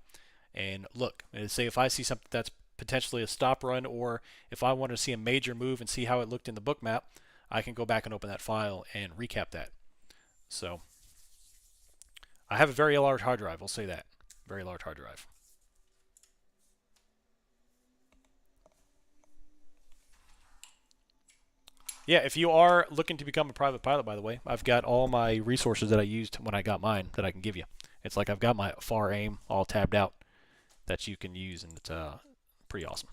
and look. And say if I see something that's potentially a stop run, or if I want to see a major move and see how it looked in the Bookmap, I can go back and open that file and recap that. So I have a very large hard drive, I'll say that. Very large hard drive. Yeah, if you are looking to become a private pilot, by the way, I've got all my resources that I used when I got mine that I can give you. It's like I've got my FAR aim all tabbed out that you can use, and it's pretty awesome.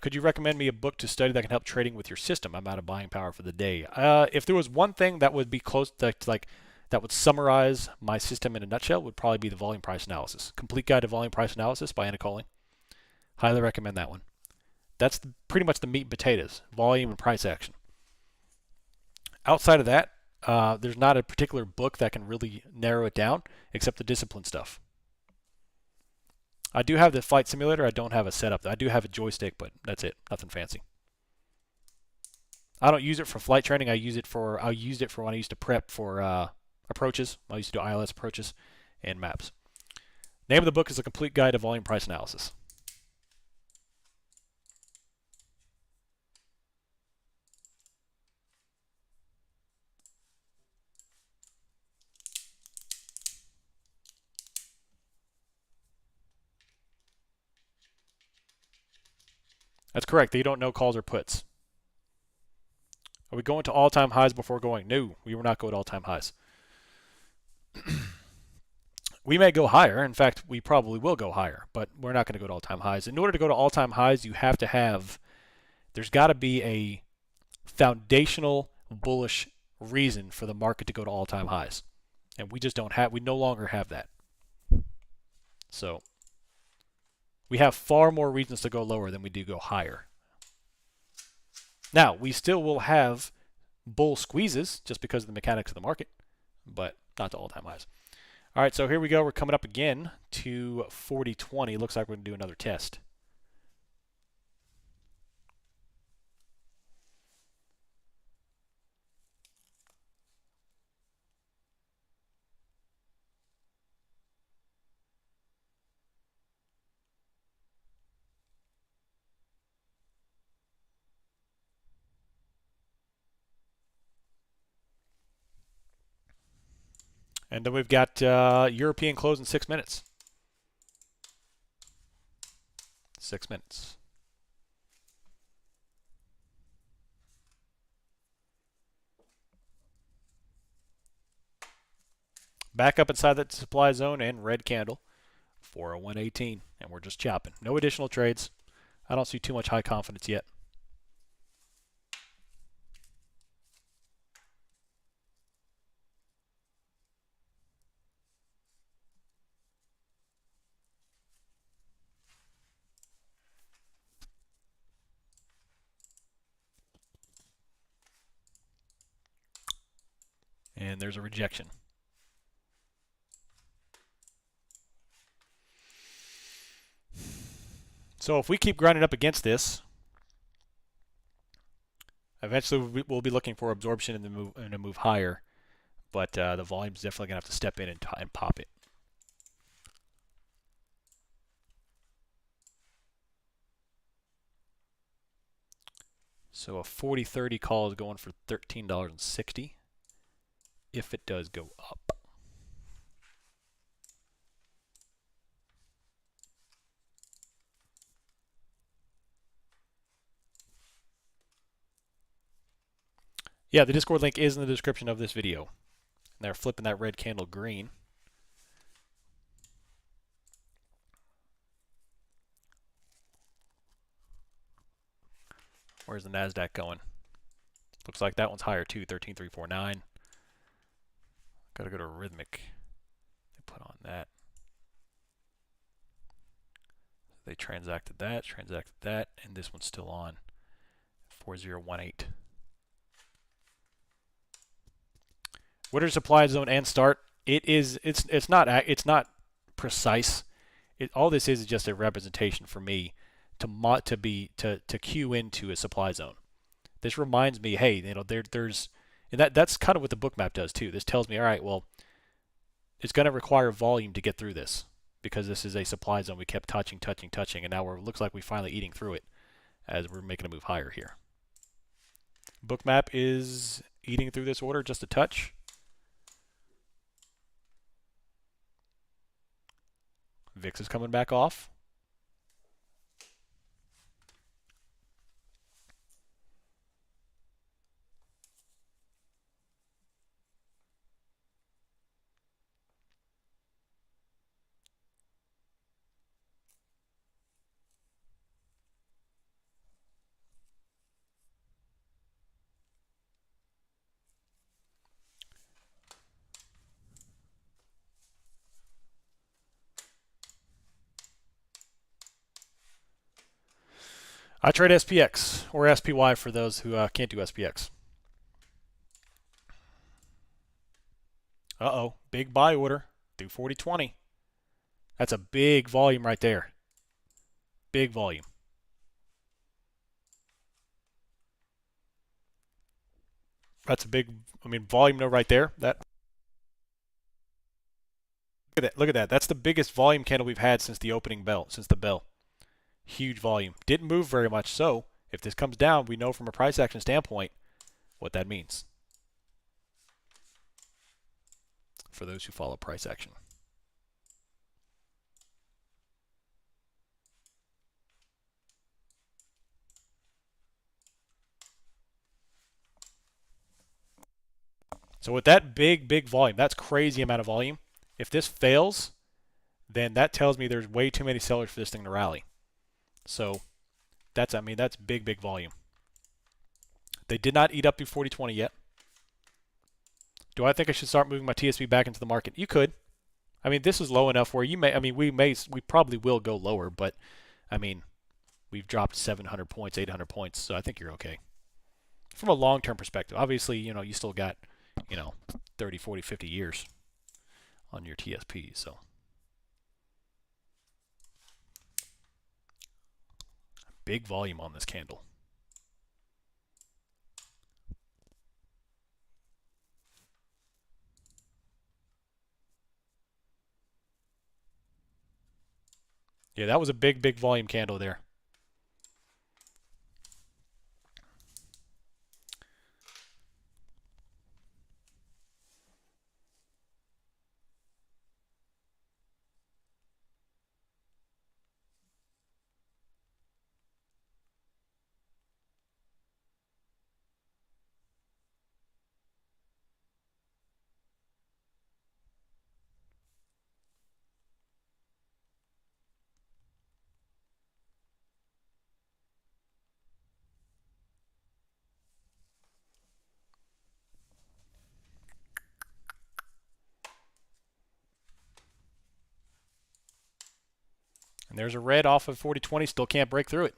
Could you recommend me a book to study that can help trading with your system? I'm out of buying power for the day. If there was one thing that would be close to like that would summarize my system in a nutshell, would probably be the Volume Price Analysis. Complete Guide to Volume Price Analysis by Anna Colling. Highly recommend that one. That's pretty much the meat and potatoes, volume and price action. Outside of that, there's not a particular book that can really narrow it down except the discipline stuff. I do have the flight simulator. I don't have a setup. I do have a joystick, but that's it. Nothing fancy. I don't use it for flight training. I used it for when I used to prep for approaches. I used to do ILS approaches and maps. Name of the book is A Complete Guide to Volume Price Analysis. That's correct. You don't know calls or puts. Are we going to all-time highs before going? No, we will not go to all-time highs. We may go higher. In fact, we probably will go higher, but we're not going to go to all-time highs. In order to go to all-time highs, you have to have, there's got to be a foundational bullish reason for the market to go to all-time highs. And we just don't have, we no longer have that. So we have far more reasons to go lower than we do go higher. Now, we still will have bull squeezes just because of the mechanics of the market, but not to all-time highs. All right, so here we go. We're coming up again to 40.20. Looks like we're going to do another test. And then we've got European close in 6 minutes. 6 minutes. Back up inside that supply zone and red candle. 401.18, and we're just chopping. No additional trades. I don't see too much high confidence yet. And there's a rejection. So if we keep grinding up against this, eventually we'll be looking for absorption in a move higher, but the volume's definitely going to have to step in and pop it. So a 40-30 call is going for $13.60 if it does go up. Yeah, the Discord link is in the description of this video. And they're flipping that red candle green. Where's the NASDAQ going? Looks like that one's higher too, 13,349. Gotta go to Rhythmic. They put on that. They transacted that, and this one's still on. 4018. What are supply zone and start? It's not precise. All this is just a representation for me to cue into a supply zone. This reminds me, hey, there's and that's kind of what the Bookmap does too. This tells me, all right, well, it's going to require volume to get through this because this is a supply zone we kept touching, and now looks like we're finally eating through it as we're making a move higher here. Bookmap is eating through this order just a touch. VIX is coming back off. I trade SPX or SPY for those who can't do SPX. Uh-oh, big buy order through 40.20. That's a big volume right there. Big volume. That's a big, volume no right there. Look at that. That's the biggest volume candle we've had since the opening bell, since the bell. Huge volume. Didn't move very much, so if this comes down, we know from a price action standpoint what that means for those who follow price action. So with that big volume, that's crazy amount of volume. If this fails, then that tells me there's way too many sellers for this thing to rally. So that's big volume. They did not eat up through 40.20 yet. Do I think I should start moving my TSP back into the market? You could. This is low enough where you may. We probably will go lower, but we've dropped 700 points, 800 points, so I think you're okay. From a long-term perspective, obviously, you still got, 30, 40, 50 years on your TSP. So big volume on this candle. Yeah, that was a big volume candle there. And there's a red off of 4020, still can't break through it.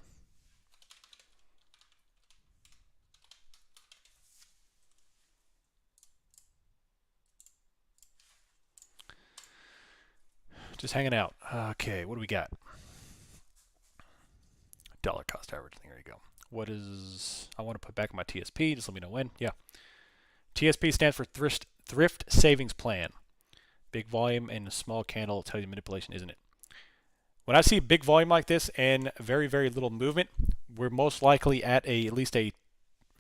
Just hanging out. Okay, what do we got? Dollar cost averaging. There you go. What is... I want to put back in my TSP. Just let me know when. Yeah. TSP stands for Thrift Savings Plan. Big volume and a small candle tells you manipulation, isn't it? When I see big volume like this and very little movement, we're most likely at least a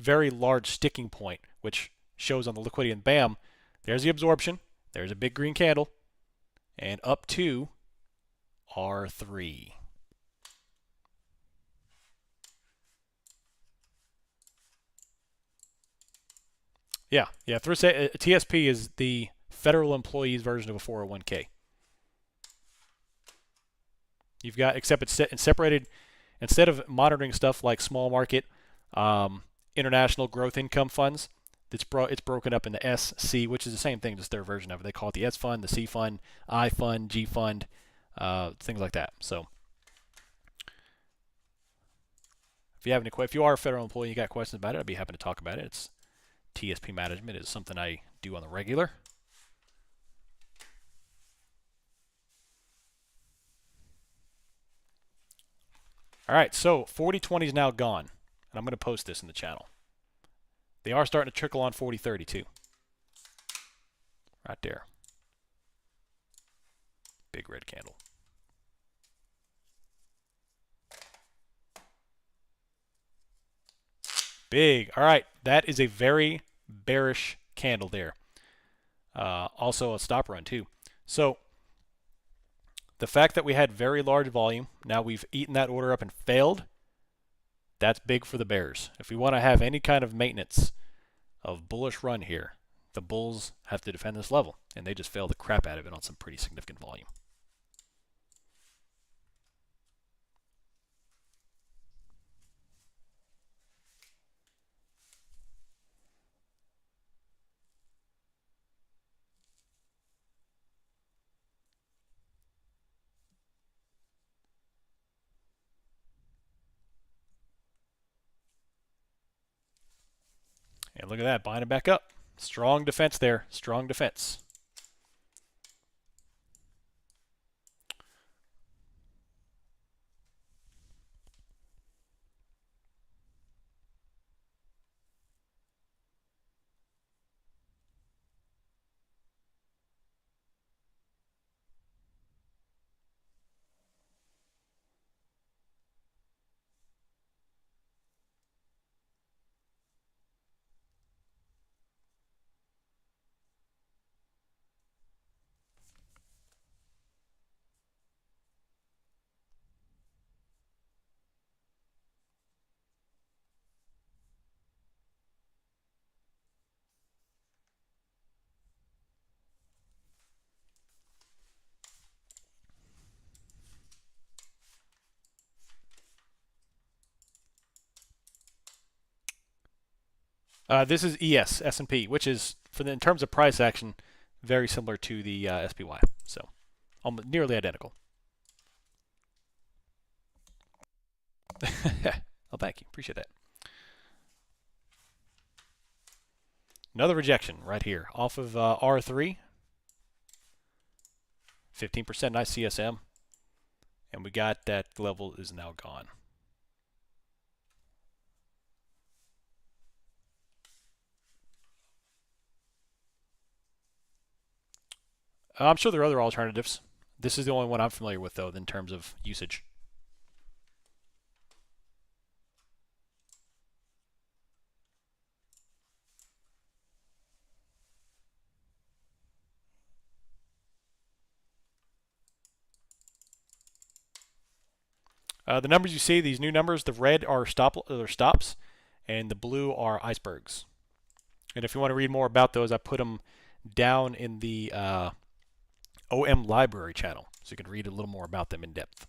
very large sticking point, which shows on the liquidity, and bam, there's the absorption. There's a big green candle. And up to R3. Yeah. TSP is the federal employees version of a 401k. You've got, except it's separated, instead of monitoring stuff like small market, international growth income funds, it's broken up into S, C, which is the same thing, just their version of it. They call it the S fund, the C fund, I fund, G fund, things like that. So if you are a federal employee and you got questions about it, I'd be happy to talk about it. It's TSP management is something I do on the regular. All right, so 4020 is now gone, and I'm going to post this in the channel. They are starting to trickle on 4030 too. Right there. Big red candle. Big. All right, that is a very bearish candle there. Also a stop run too. So the fact that we had very large volume, now we've eaten that order up and failed, that's big for the bears. If we want to have any kind of maintenance of bullish run here, the bulls have to defend this level, and they just failed the crap out of it on some pretty significant volume. And look at that, buying it back up. Strong defense there, strong defense. This is ES, S&P, which is, in terms of price action, very similar to the SPY. So, almost nearly identical. Oh, thank you. Appreciate that. Another rejection right here off of R3. 15%, nice CSM. And we got that level is now gone. I'm sure there are other alternatives. This is the only one I'm familiar with, though, in terms of usage. The numbers you see, these new numbers, the red are stops, and the blue are icebergs. And if you want to read more about those, I put them down in the OM library channel, so you can read a little more about them in depth.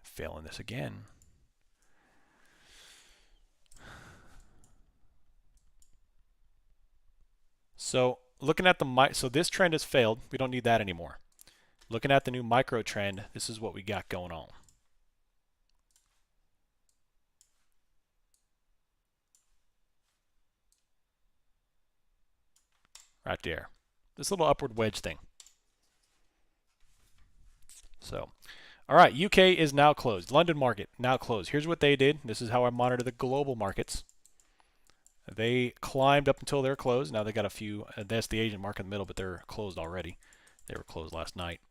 Failing this again. So looking at so this trend has failed. We don't need that anymore. Looking at the new micro trend, this is what we got going on. Right there. This little upward wedge thing. So, all right, UK is now closed. London market now closed. Here's what they did. This is how I monitor the global markets. They climbed up until they're closed. Now they got a few. That's the Asian market in the middle, but they're closed already. They were closed last night.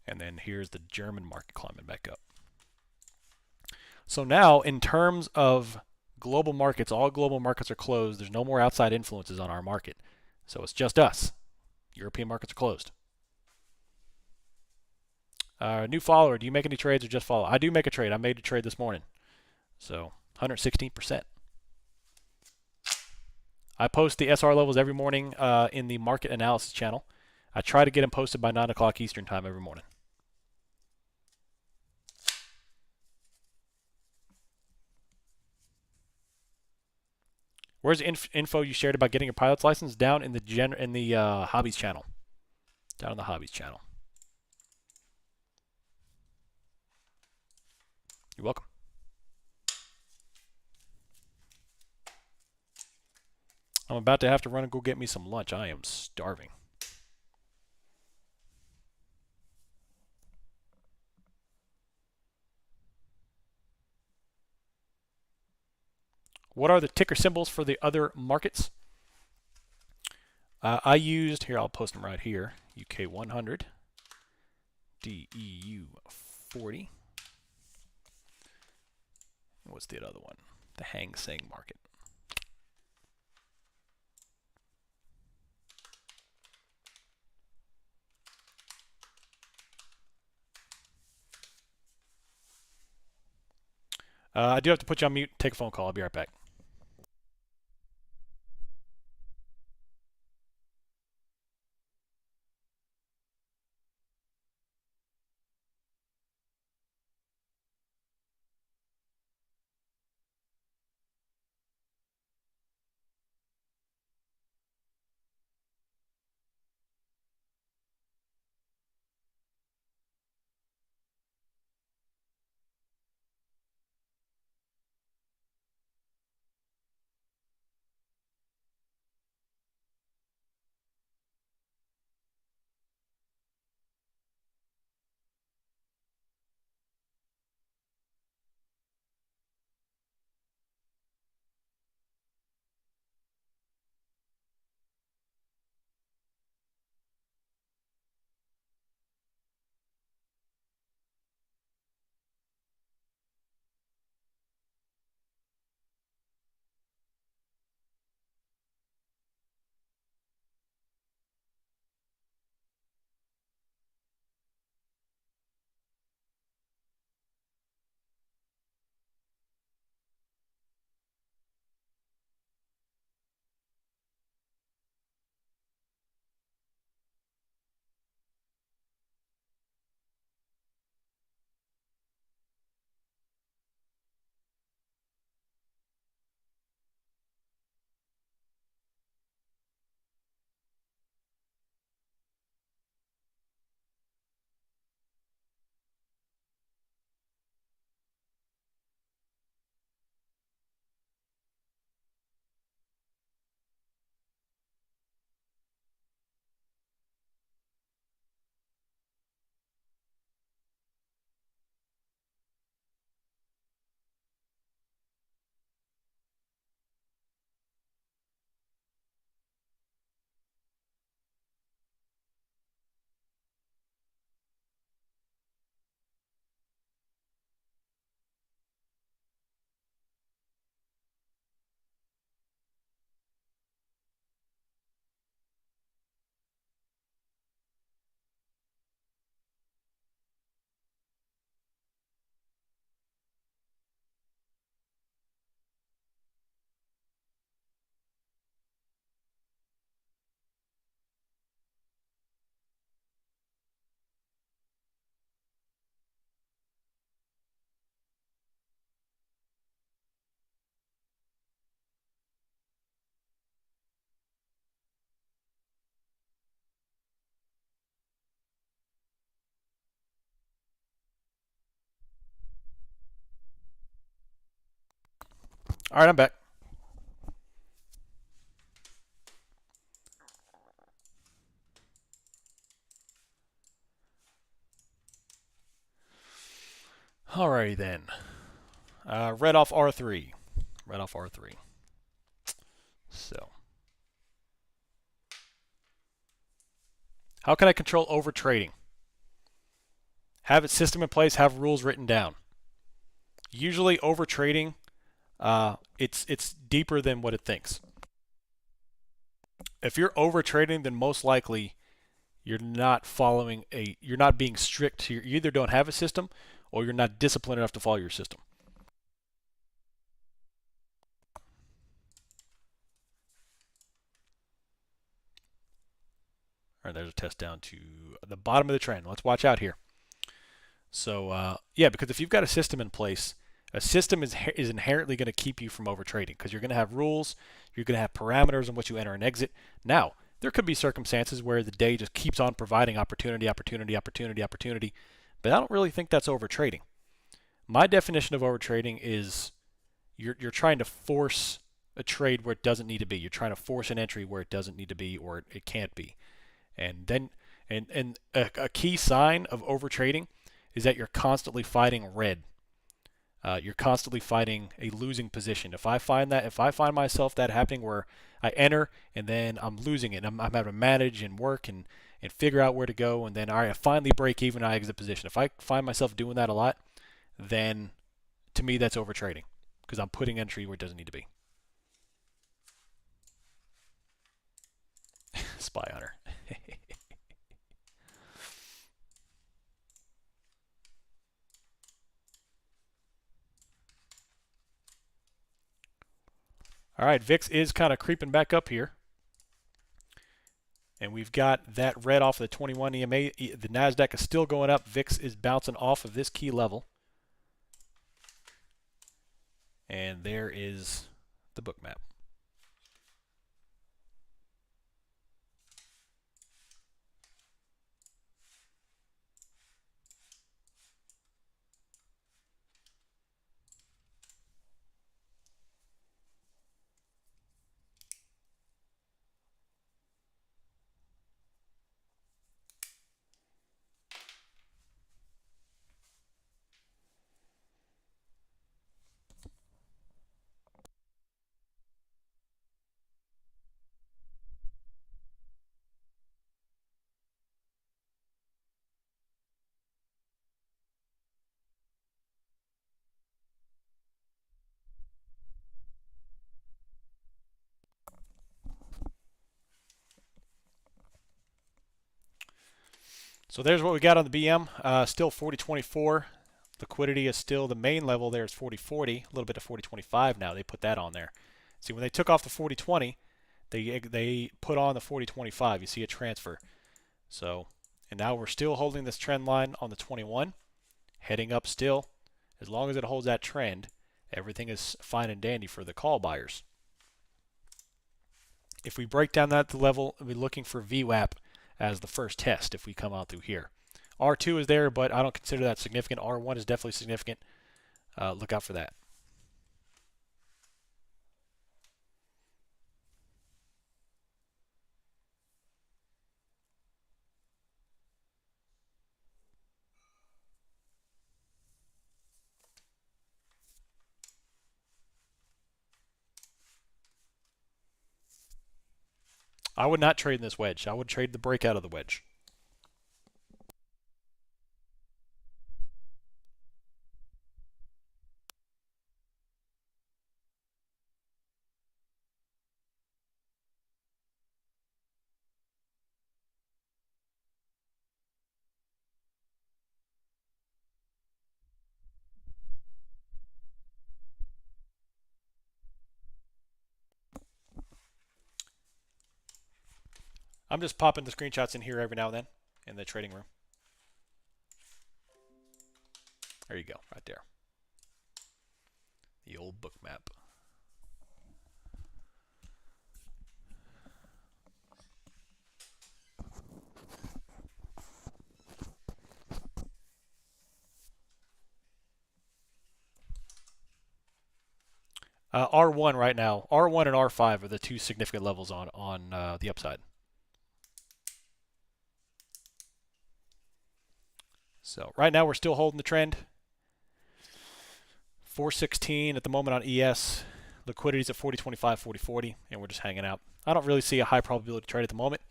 And then here's the German market climbing back up. So now, in terms of global markets, all global markets are closed. There's no more outside influences on our market. So it's just us. European markets are closed. New follower, do you make any trades or just follow? I do make a trade. I made a trade this morning. So 116%. I post the SR levels every morning in the market analysis channel. I try to get them posted by 9 o'clock Eastern time every morning. Where's the info you shared about getting your pilot's license? Down in the hobbies channel. Down in the hobbies channel. You're welcome. I'm about to have to run and go get me some lunch. I am starving. What are the ticker symbols for the other markets? I used, here, I'll post them right here, UK 100, DEU 40. What's the other one? The Hang Seng market. I do have to put you on mute. Take a phone call. I'll be right back. All right, I'm back. Alrighty then. Read off R3. Read off R3. So, how can I control over trading? Have a system in place, have rules written down. Usually over trading, it's deeper than what it thinks. If you're over trading, then most likely you're not you're not being strict. You either don't have a system or you're not disciplined enough to follow your system. All right, there's a test down to the bottom of the trend. Let's watch out here. So yeah, because if you've got a system in place, a system is inherently going to keep you from over trading because you're going to have rules, you're going to have parameters on what you enter and exit. Now, there could be circumstances where the day just keeps on providing opportunity, but I don't really think that's over trading. My definition of over trading is you're trying to force a trade where it doesn't need to be. You're trying to force an entry where it doesn't need to be or it can't be. And then a key sign of over trading is that you're constantly fighting red. You're constantly fighting a losing position. If I find myself that happening where I enter and then I'm losing it, I'm having to manage and work and figure out where to go, and then all right, I finally break even, I exit position. If I find myself doing that a lot, then to me that's over trading because I'm putting entry where it doesn't need to be. Spy hunter. All right, VIX is kind of creeping back up here. And we've got that red off of the 21 EMA. The NASDAQ is still going up. VIX is bouncing off of this key level. And there is the Bookmap. So there's what we got on the BM. Still 40.24. Liquidity is still the main level there is 40.40. A little bit of 40.25 now. They put that on there. See, when they took off the 40.20, they put on the 40.25. You see a transfer. So, and now we're still holding this trend line on the 21, heading up still. As long as it holds that trend, everything is fine and dandy for the call buyers. If we break down that level, we'll be looking for VWAP as the first test if we come out through here. R2 is there, but I don't consider that significant. R1 is definitely significant. Look out for that. I would not trade in this wedge. I would trade the breakout of the wedge. I'm just popping the screenshots in here every now and then in the trading room. There you go, right there. The old Bookmap. R1 right now. R1 and R5 are the two significant levels on the upside. So right now we're still holding the trend. 416 at the moment on ES. Liquidity's at 40.25, 40.40, and we're just hanging out. I don't really see a high probability trade at the moment.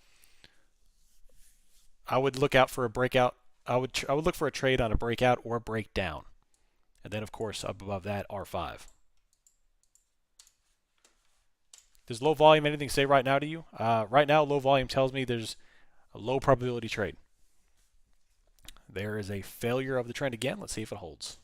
I would look out for a breakout. I would look for a trade on a breakout or a breakdown. And then, of course, up above that, R5. Does low volume anything say right now to you? Right now, low volume tells me there's a low probability trade. There is a failure of the trend again. Let's see if it holds.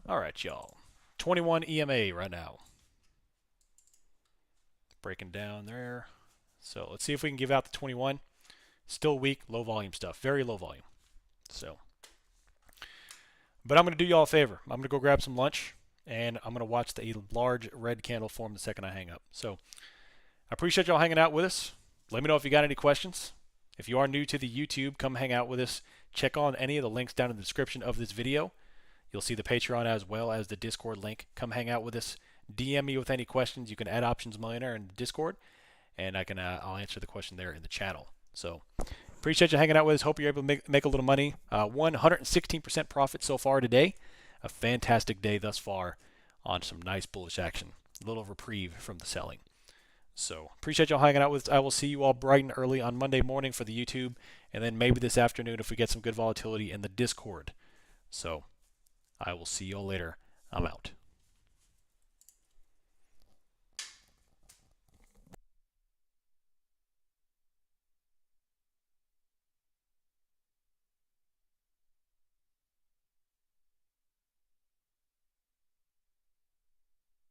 All right, y'all. 21 EMA right now. Breaking down there. So let's see if we can give out the 21. Still weak, low volume stuff. Very low volume. So, but I'm going to do y'all a favor. I'm going to go grab some lunch, and I'm going to watch the large red candle form the second I hang up. So I appreciate y'all hanging out with us. Let me know if you got any questions. If you are new to the YouTube, come hang out with us. Check on any of the links down in the description of this video. You'll see the Patreon as well as the Discord link. Come hang out with us. DM me with any questions. You can add OptionsMillionaire in the Discord, and I'll answer the question there in the channel. So appreciate you hanging out with us. Hope you're able to make a little money. 116% profit so far today. A fantastic day thus far on some nice bullish action. A little reprieve from the selling. So appreciate y'all hanging out with us. I will see you all bright and early on Monday morning for the YouTube, and then maybe this afternoon if we get some good volatility in the Discord. So I will see you all later. I'm out.